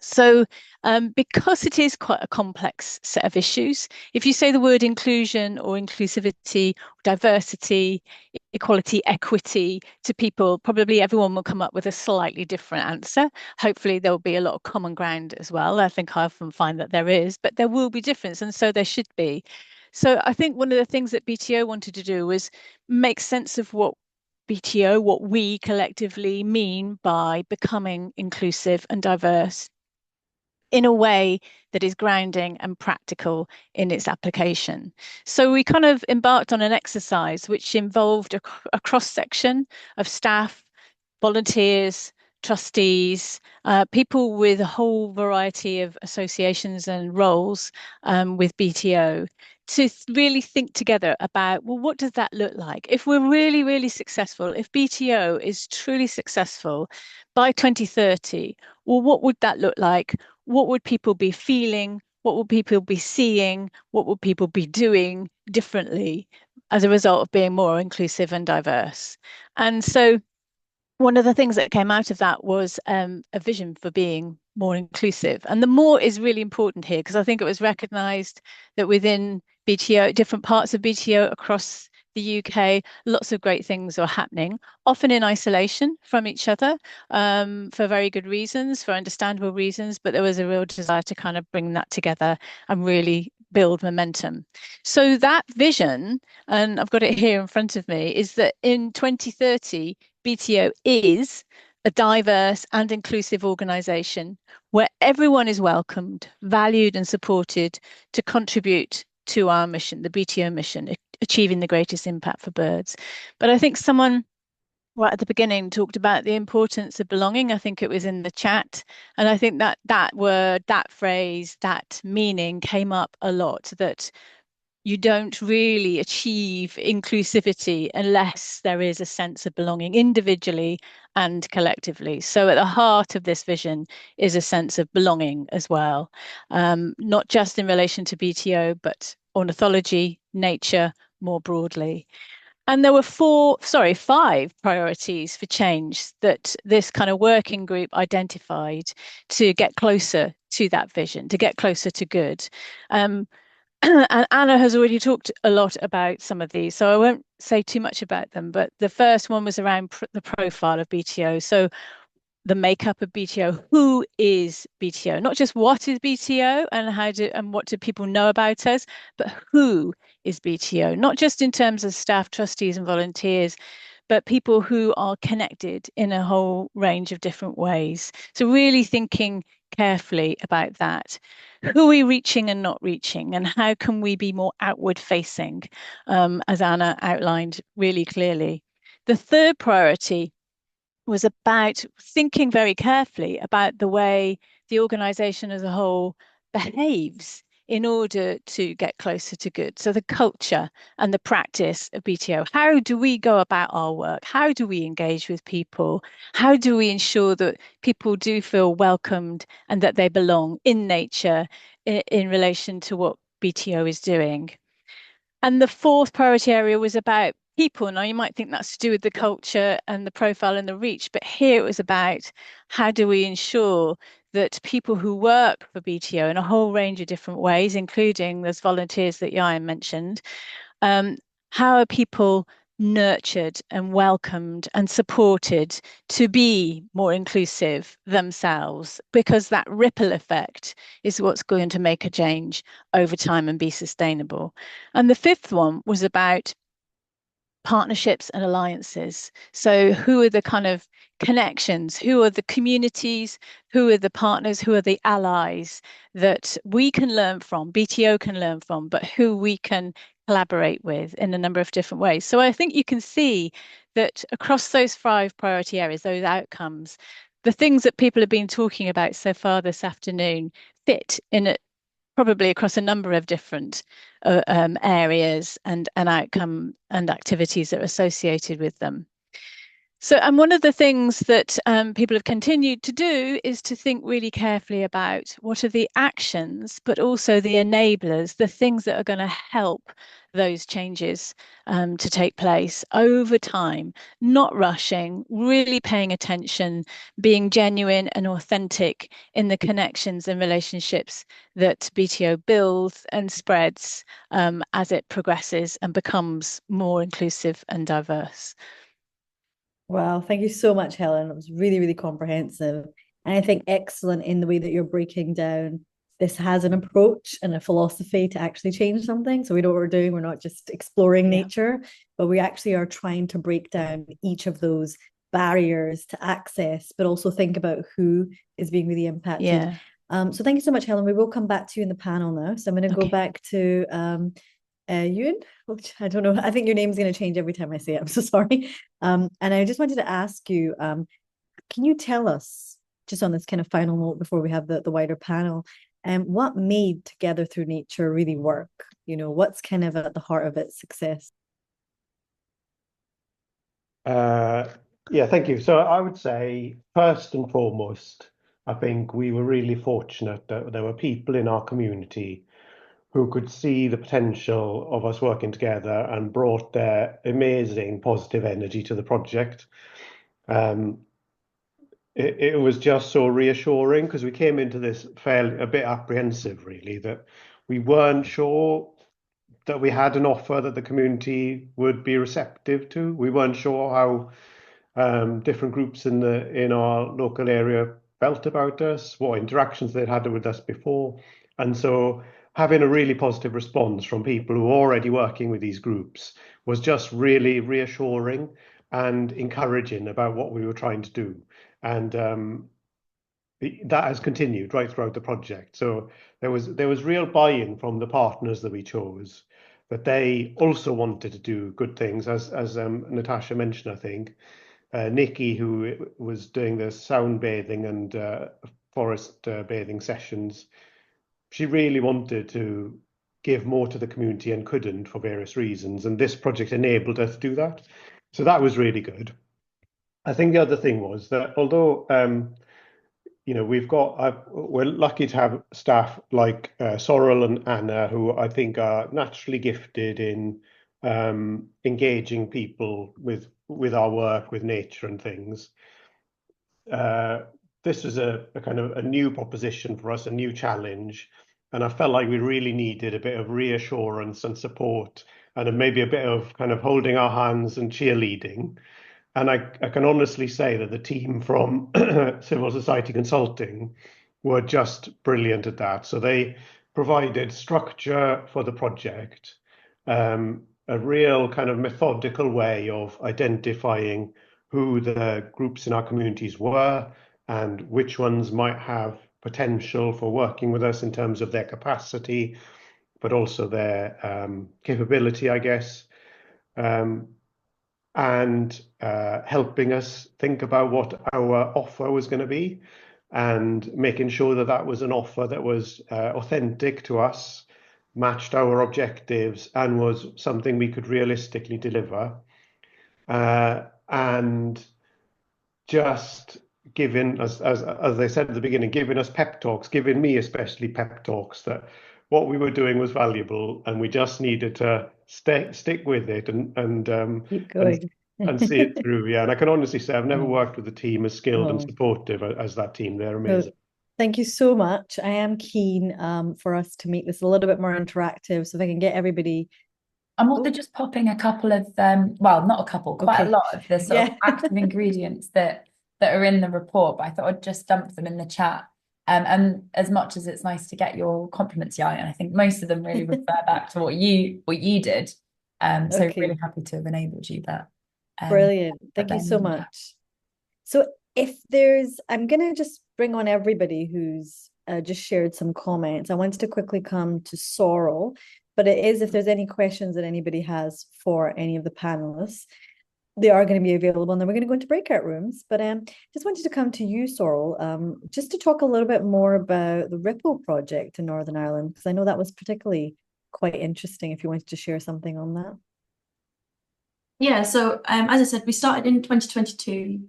So because it is quite a complex set of issues, if you say the word inclusion or inclusivity, diversity, equality, equity to people, probably everyone will come up with a slightly different answer. Hopefully there'll be a lot of common ground as well. I think I often find that there is, but there will be difference, and so there should be. So I think one of the things that BTO wanted to do was make sense of what BTO, what we collectively mean by becoming inclusive and diverse in a way that is grounding and practical in its application. So we kind of embarked on an exercise which involved a cross-section of staff, volunteers, trustees, people with a whole variety of associations and roles with BTO to really think together about, well, what does that look like? If we're really, really successful, if BTO is truly successful by 2030, well, what would that look like? What would people be feeling? What would people be seeing? What would people be doing differently as a result of being more inclusive and diverse? And so one of the things that came out of that was a vision for being more inclusive. And the more is really important here, because I think it was recognised that within BTO, different parts of BTO across the UK, lots of great things are happening, often in isolation from each other, for very good reasons, for understandable reasons, but there was a real desire to kind of bring that together and really build momentum. So that vision, and I've got it here in front of me, is that in 2030, BTO is a diverse and inclusive organisation where everyone is welcomed, valued and supported to contribute to our mission, the BTO mission, achieving the greatest impact for birds. But I think someone right at the beginning talked about the importance of belonging. I think it was in the chat. And I think that word, that phrase, that meaning came up a lot, that you don't really achieve inclusivity unless there is a sense of belonging individually and collectively. So at the heart of this vision is a sense of belonging as well, not just in relation to BTO, but ornithology, nature more broadly. And there were five priorities for change that this kind of working group identified to get closer to that vision, to get closer to good. And Anna has already talked a lot about some of these, so I won't say too much about them. But the first one was around the profile of BTO. So the makeup of BTO, who is BTO? Not just what is BTO and what do people know about us, but who is BTO? Not just in terms of staff, trustees, and volunteers, but people who are connected in a whole range of different ways. So really thinking carefully about that. Who are we reaching and not reaching, and how can we be more outward facing, as Anna outlined really clearly. The third priority was about thinking very carefully about the way the organisation as a whole behaves in order to get closer to good. So the culture and the practice of BTO. How do we go about our work? How do we engage with people? How do we ensure that people do feel welcomed and that they belong in nature in relation to what BTO is doing? And the fourth priority area was about people. Now, you might think that's to do with the culture and the profile and the reach, but here it was about how do we ensure that people who work for BTO in a whole range of different ways, including those volunteers that Jan mentioned, how are people nurtured and welcomed and supported to be more inclusive themselves, because that ripple effect is what's going to make a change over time and be sustainable. And the fifth one was about partnerships and alliances. So who are the kind of connections, who are the communities, who are the partners, who are the allies that we can learn from, BTO can learn from, but who we can collaborate with in a number of different ways. So I think you can see that across those five priority areas, those outcomes, the things that people have been talking about so far this afternoon fit in it probably across a number of different areas and outcome and activities that are associated with them. So, and one of the things that people have continued to do is to think really carefully about what are the actions, but also the enablers, the things that are going to help those changes to take place over time, not rushing, really paying attention, being genuine and authentic in the connections and relationships that BTO builds and spreads as it progresses and becomes more inclusive and diverse. Wow, thank you so much, Helen. It was really, really comprehensive. And I think excellent in the way that you're breaking down. This has an approach and a philosophy to actually change something. So we know what we're doing. We're not just exploring nature, but we actually are trying to break down each of those barriers to access, but also think about who is being really impacted. Yeah. So thank you so much, Helen. We will come back to you in the panel now. So I'm going to go back to Ewan, which I don't know. I think your name's going to change every time I say it. I'm so sorry. And I just wanted to ask you, can you tell us, just on this kind of final note before we have the wider panel, what made Together Through Nature really work? You know, what's kind of at the heart of its success? Yeah, thank you. So I would say, first and foremost, I think we were really fortunate that there were people in our community who could see the potential of us working together and brought their amazing positive energy to the project. It was just so reassuring because we came into this a bit apprehensive, really, that we weren't sure that we had an offer that the community would be receptive to. We weren't sure how different groups in our local area felt about us, what interactions they'd had with us before. And so having a really positive response from people who are already working with these groups was just really reassuring and encouraging about what we were trying to do. And that has continued right throughout the project. So there was real buy-in from the partners that we chose, that they also wanted to do good things, as Natasha mentioned, I think. Nikki, who was doing the sound bathing and forest bathing sessions, she really wanted to give more to the community and couldn't for various reasons. And this project enabled her to do that. So that was really good. I think the other thing was that although we're lucky to have staff like Sorrel and Anna, who I think are naturally gifted in engaging people with our work, with nature and things. This was a kind of a new proposition for us, a new challenge, and I felt like we really needed a bit of reassurance and support, and maybe a bit of kind of holding our hands and cheerleading. And I can honestly say that the team from Civil Society Consulting were just brilliant at that. So they provided structure for the project, a real kind of methodical way of identifying who the groups in our communities were and which ones might have potential for working with us in terms of their capacity, but also their capability, I guess. And helping us think about what our offer was going to be and making sure that that was an offer that was authentic to us, matched our objectives, and was something we could realistically deliver. And just giving us, as I said at the beginning, giving us pep talks, giving me especially pep talks that what we were doing was valuable and we just needed to stick with it and keep going and see it through. Yeah, and I can honestly say I've never worked with a team as skilled and supportive as that team. They're amazing. Thank you so much. I am keen for us to make this a little bit more interactive, so if I can get everybody. I'm also just popping a couple of well, not a couple, quite a lot of the sort of active ingredients that are in the report, but I thought I'd just dump them in the chat. And as much as it's nice to get your compliments, yeah, and I think most of them really refer back to what you did. So really happy to have enabled you that. Brilliant. Thank you so much. So I'm going to just bring on everybody who's just shared some comments. I wanted to quickly come to Sorrel, but it is if there's any questions that anybody has for any of the panelists, they are going to be available, and then we're going to go into breakout rooms. But just wanted to come to you, Sorrel, just to talk a little bit more about the Ripple project in Northern Ireland, because I know that was particularly quite interesting, if you wanted to share something on that. Yeah, so as I said, we started in 2022,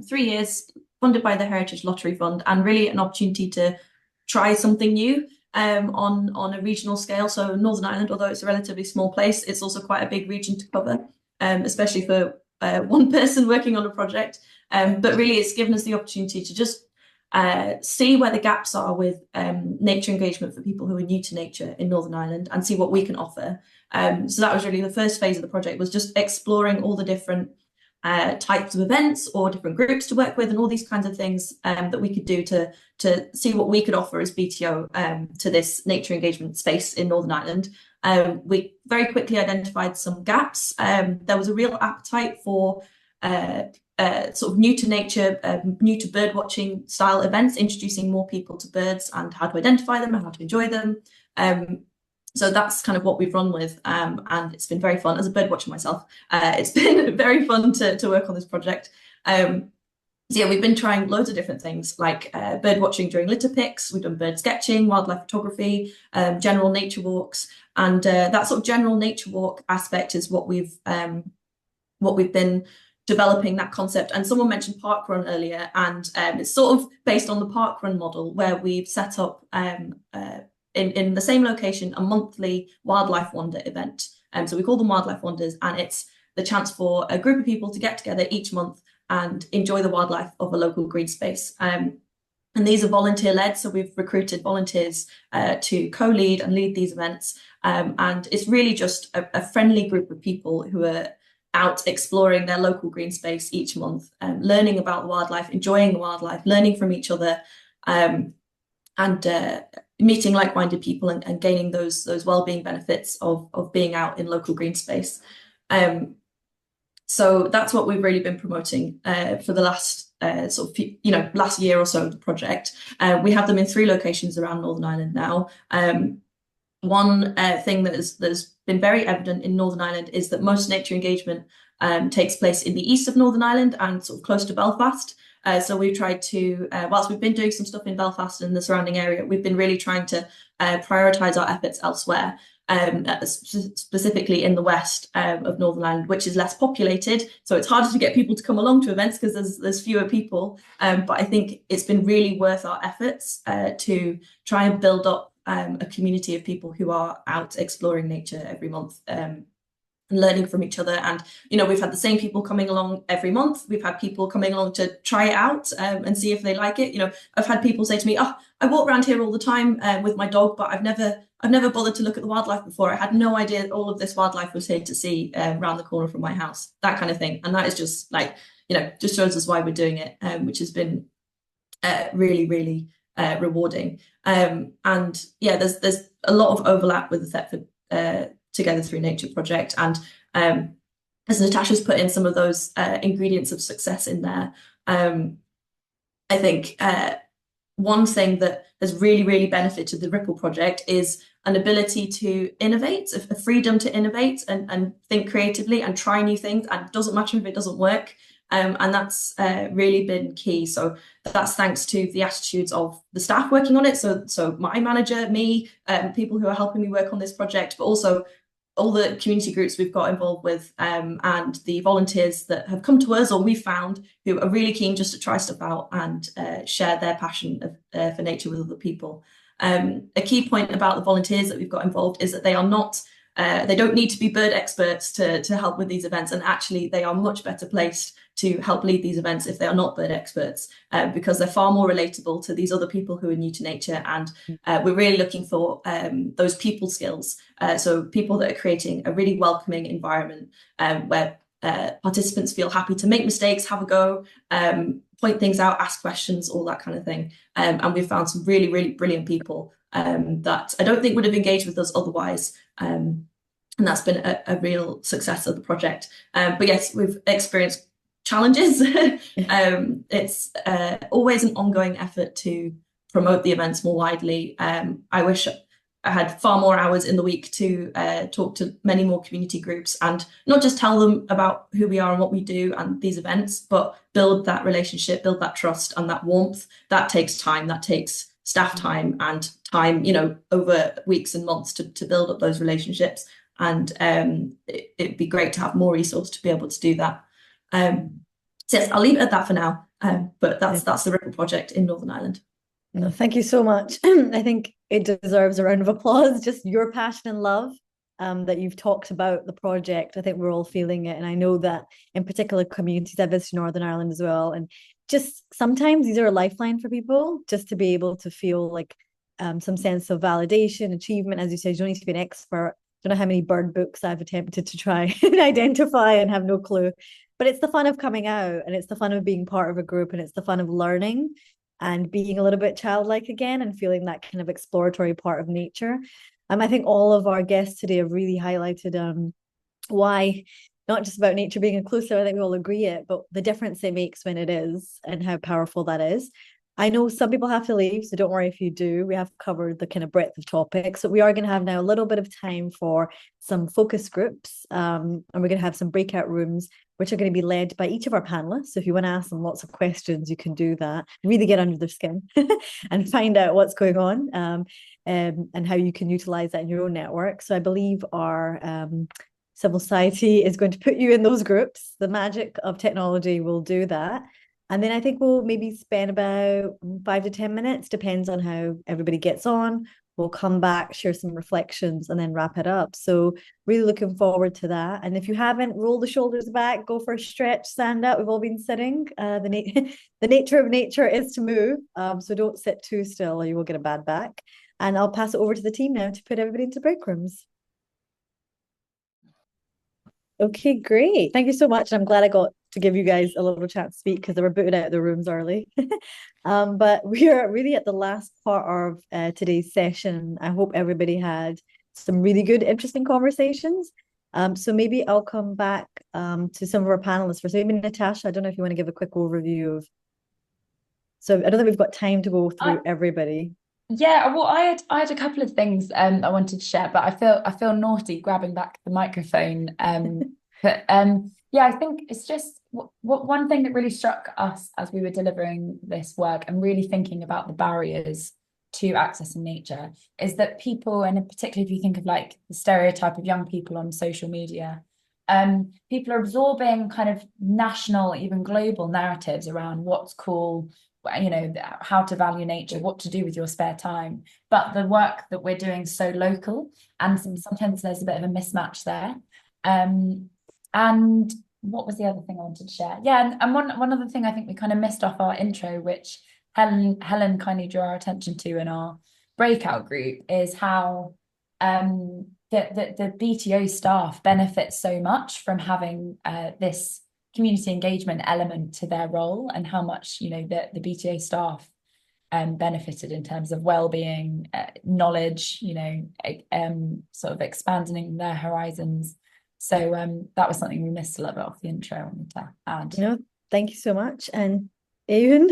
3 years, funded by the Heritage Lottery Fund, and really an opportunity to try something new. on a regional scale. So Northern Ireland, although it's a relatively small place, it's also quite a big region to cover, especially for one person working on a project. But really, it's given us the opportunity to just see where the gaps are with nature engagement for people who are new to nature in Northern Ireland and see what we can offer. So that was really the first phase of the project, was just exploring all the different types of events or different groups to work with and all these kinds of things that we could do to see what we could offer as BTO to this nature engagement space in Northern Ireland. We very quickly identified some gaps. There was a real appetite for sort of new to nature, new to bird watching style events, introducing more people to birds and how to identify them and how to enjoy them. So that's kind of what we've run with, and it's been very fun. As a bird watcher myself, it's been very fun to work on this project. So yeah, we've been trying loads of different things, like bird watching during litter picks. We've done bird sketching, wildlife photography, general nature walks, and that sort of general nature walk aspect is what we've been developing, that concept. And someone mentioned parkrun earlier, and it's sort of based on the parkrun model, where we've set up in the same location a monthly wildlife wander event. So we call them wildlife wanders, and it's the chance for a group of people to get together each month and enjoy the wildlife of a local green space. And these are volunteer-led, so we've recruited volunteers to co-lead and lead these events. And it's really just a friendly group of people who are out exploring their local green space each month, learning about the wildlife, enjoying the wildlife, learning from each other, and meeting like-minded people and gaining those well-being benefits of being out in local green space. So that's what we've really been promoting for the last last year or so of the project. We have them in 3 locations around Northern Ireland now. One thing that's been very evident in Northern Ireland is that most nature engagement takes place in the east of Northern Ireland and sort of close to Belfast. So we've tried to, whilst we've been doing some stuff in Belfast and the surrounding area, we've been really trying to prioritise our efforts elsewhere, specifically in the west of Northern Ireland, which is less populated. So it's harder to get people to come along to events because there's fewer people. But I think it's been really worth our efforts to try and build up a community of people who are out exploring nature every month. And learning from each other. And we've had the same people coming along every month. We've had people coming along to try it out and see if they like it. I've had people say to me, "Oh, I walk around here all the time with my dog, but I've never bothered to look at the wildlife before. I had no idea all of this wildlife was here to see around the corner from my house." That kind of thing. And that is just like, just shows us why we're doing it, which has been really, really rewarding. And yeah, there's a lot of overlap with the Thetford Together Through Nature project, and as Natasha's put in some of those ingredients of success in there, I think one thing that has really, really benefited the Ripple project is an ability to innovate, a freedom to innovate and think creatively and try new things, and it doesn't matter if it doesn't work. And that's really been key. So that's thanks to the attitudes of the staff working on it. So my manager, me, people who are helping me work on this project, but also all the community groups we've got involved with, and the volunteers that have come to us or we've found who are really keen just to try stuff out and share their passion for nature with other people. A key point about the volunteers that we've got involved is that they are not, they don't need to be bird experts to help with these events, and actually they are much better placed to help lead these events if they are not bird experts, because they're far more relatable to these other people who are new to nature. And we're really looking for those people skills. So people that are creating a really welcoming environment where participants feel happy to make mistakes, have a go, point things out, ask questions, all that kind of thing. And we've found some really, really brilliant people that I don't think would have engaged with us otherwise. And that's been a real success of the project. But yes, we've experienced challenges. It's always an ongoing effort to promote the events more widely. I wish I had far more hours in the week to talk to many more community groups and not just tell them about who we are and what we do and these events, but build that relationship, build that trust and that warmth. That takes time, that takes staff time and time, over weeks and months to build up those relationships. And it'd be great to have more resource to be able to do that. So yes, I'll leave it at that for now. But that's the Ripple project in Northern Ireland. No, thank you so much. I think it deserves a round of applause. Just your passion and love that you've talked about the project. I think we're all feeling it. And I know that in particular communities, I visited Northern Ireland as well. And just sometimes these are a lifeline for people, just to be able to feel like some sense of validation, achievement. As you said, you don't need to be an expert. I don't know how many bird books I've attempted to try and identify and have no clue. But it's the fun of coming out, and it's the fun of being part of a group, and it's the fun of learning and being a little bit childlike again and feeling that kind of exploratory part of nature. I think all of our guests today have really highlighted why, not just about nature being inclusive, I think we all agree it, but the difference it makes when it is and how powerful that is. I know some people have to leave, so don't worry if you do. We have covered the kind of breadth of topics. So we are going to have now a little bit of time for some focus groups, and we're going to have some breakout rooms, which are going to be led by each of our panelists. So if you want to ask them lots of questions, you can do that, really get under their skin and find out what's going on, and how you can utilize that in your own network. So I believe our civil society is going to put you in those groups. The magic of technology will do that. And then I think we'll maybe spend about 5 to 10 minutes, depends on how everybody gets on. We'll come back, share some reflections, and then wrap it up. So really looking forward to that. And if you haven't, roll the shoulders back, go for a stretch, stand up. We've all been sitting. The nature of nature is to move. So don't sit too still or you will get a bad back. And I'll pass it over to the team now to put everybody into break rooms. Okay, great. Thank you so much. I'm glad I got to give you guys a little chance to speak because they were booted out of the rooms early. But we are really at the last part of today's session. I hope everybody had some really good, interesting conversations. So maybe I'll come back to some of our panelists first. Maybe Natasha, I don't know if you want to give a quick overview of. So I don't think we've got time to go through everybody. Yeah, well, I had a couple of things I wanted to share, but I feel naughty grabbing back the microphone. But yeah, I think it's just one thing that really struck us as we were delivering this work and really thinking about the barriers to accessing nature is that people, and particularly if you think of like the stereotype of young people on social media, people are absorbing kind of national, even global narratives around what's cool, you know, how to value nature, what to do with your spare time. But the work that we're doing is so local, and sometimes there's a bit of a mismatch there. And what was the other thing I wanted to share? Yeah, and one other thing I think we kind of missed off our intro, which Helen kindly drew our attention to in our breakout group, is how the BTO staff benefit so much from having this community engagement element to their role, and how much, you know, the BTO staff benefited in terms of well-being, knowledge, you know, sort of expanding their horizons. So that was something we missed a little bit off the intro. I wanted to add. No, thank you so much. And Ewan,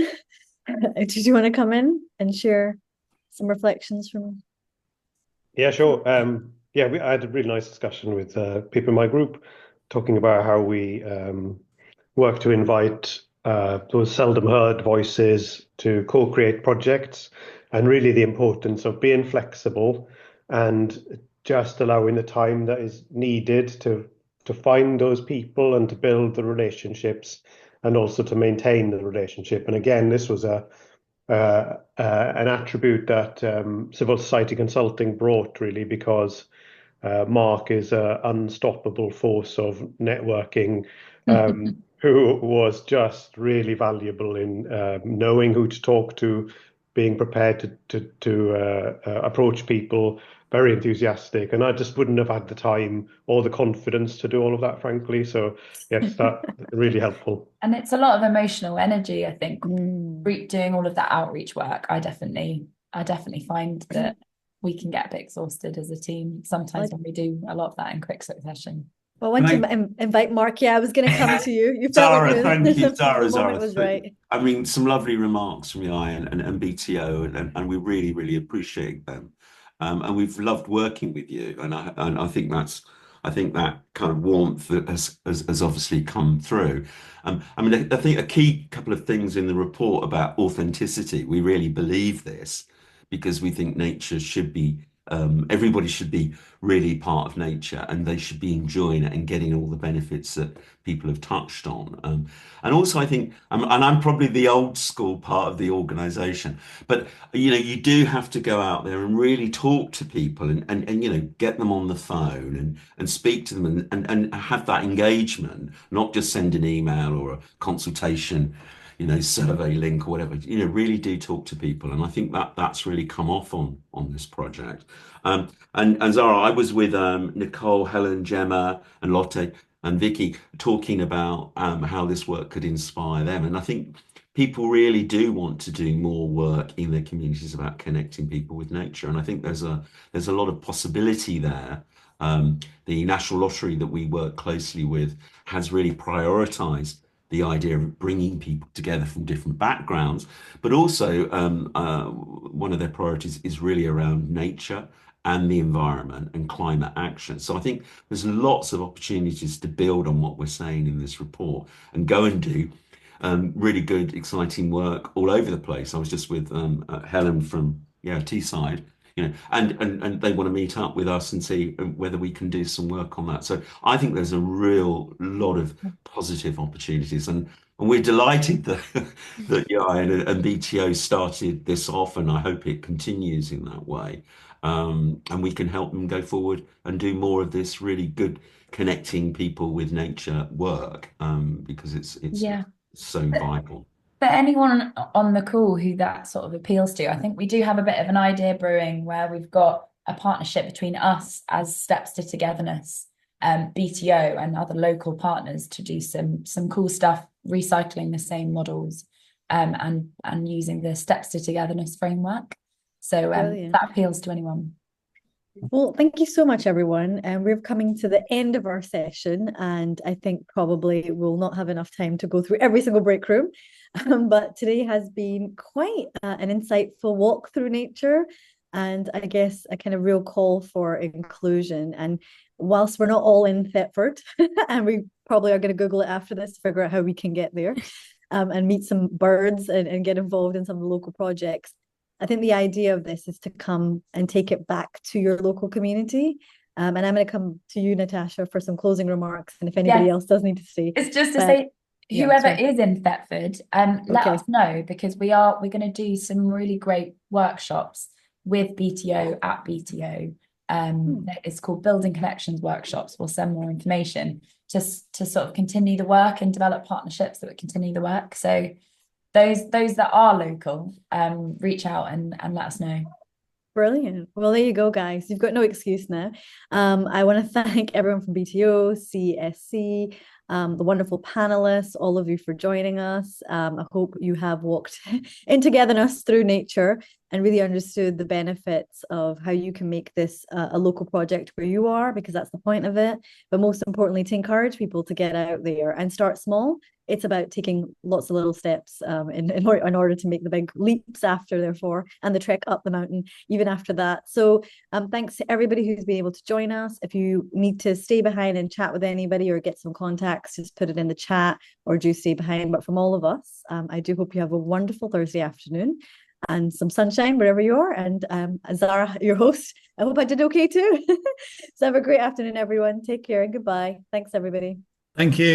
did you want to come in and share some reflections from? Yeah, sure. Yeah, I had a really nice discussion with people in my group, talking about how we work to invite those seldom heard voices to co-create projects, and really the importance of being flexible and just allowing the time that is needed to find those people and to build the relationships, and also to maintain the relationship. And again, this was an attribute that civil society consulting brought, really, because Mark is an unstoppable force of networking, who was just really valuable in knowing who to talk to, being prepared to approach people, very enthusiastic. And I just wouldn't have had the time or the confidence to do all of that, frankly. So yes, that really helpful. And it's a lot of emotional energy, I think, doing all of that outreach work. I definitely find that we can get a bit exhausted as a team sometimes when we do a lot of that in quick succession. Well, I want to invite Mark. Yeah, I was going to come to you. You Zara, thank you, Zara. Was right. I mean, some lovely remarks from Eli and BTO, and we really, really appreciate them. And we've loved working with you, and I think that kind of warmth that has obviously come through. I mean, I think a key couple of things in the report about authenticity. We really believe this because we think nature should be everybody should be really part of nature, and they should be enjoying it and getting all the benefits that people have touched on. And also, I think, and I'm probably the old school part of the organisation, but you do have to go out there and really talk to people and get them on the phone and speak to them and have that engagement, not just send an email or a consultation, survey link or whatever. Really do talk to people, and I think that's really come off on this project. And Zara, I was with Nicole, Helen, Gemma, and Lotte and Vicky talking about how this work could inspire them, and I think people really do want to do more work in their communities about connecting people with nature, and I think there's a lot of possibility there. The National Lottery that we work closely with has really prioritised the idea of bringing people together from different backgrounds, but also one of their priorities is really around nature and the environment and climate action. So I think there's lots of opportunities to build on what we're saying in this report and go and do really good, exciting work all over the place. I was just with Helen from Teesside, and they want to meet up with us and see whether we can do some work on that. So I think there's a real lot of positive opportunities, and we're delighted that that and BTO started this off, and I hope it continues in that way. And we can help them go forward and do more of this really good connecting people with nature work, because it's so vital. For anyone on the call who that sort of appeals to, I think we do have a bit of an idea brewing where we've got a partnership between us as Steps to Togetherness, BTO and other local partners to do some cool stuff, recycling the same models and using the Steps to Togetherness framework. So that appeals to anyone. Well, thank you so much, everyone. And we're coming to the end of our session, and I think probably we'll not have enough time to go through every single break room. But today has been quite an insightful walk through nature, and I guess a kind of real call for inclusion. And whilst we're not all in Thetford, and we probably are going to Google it after this to figure out how we can get there and meet some birds and get involved in some of the local projects, I think the idea of this is to come and take it back to your local community. And I'm going to come to you, Natasha, for some closing remarks. And if anybody else does need to stay. It's just to say, whoever is in Thetford, let us know, because we're going to do some really great workshops with BTO at BTO. It's called Building Connections Workshops. We'll send more information just to sort of continue the work and develop partnerships that would continue the work. So those that are local, reach out and let us know. Brilliant. Well, there you go, guys. You've got no excuse now. I want to thank everyone from BTO, CSC, the wonderful panelists, all of you for joining us. I hope you have walked in togetherness through nature and really understood the benefits of how you can make this a local project where you are, because that's the point of it. But most importantly, to encourage people to get out there and start small. It's about taking lots of little steps in order to make the big leaps after, therefore, and the trek up the mountain even after that. So thanks to everybody who's been able to join us. If you need to stay behind and chat with anybody or get some contacts, just put it in the chat or do stay behind. But from all of us, I do hope you have a wonderful Thursday afternoon and some sunshine wherever you are. And Zara, your host, I hope I did okay too. So have a great afternoon, everyone. Take care and goodbye. Thanks, everybody. Thank you.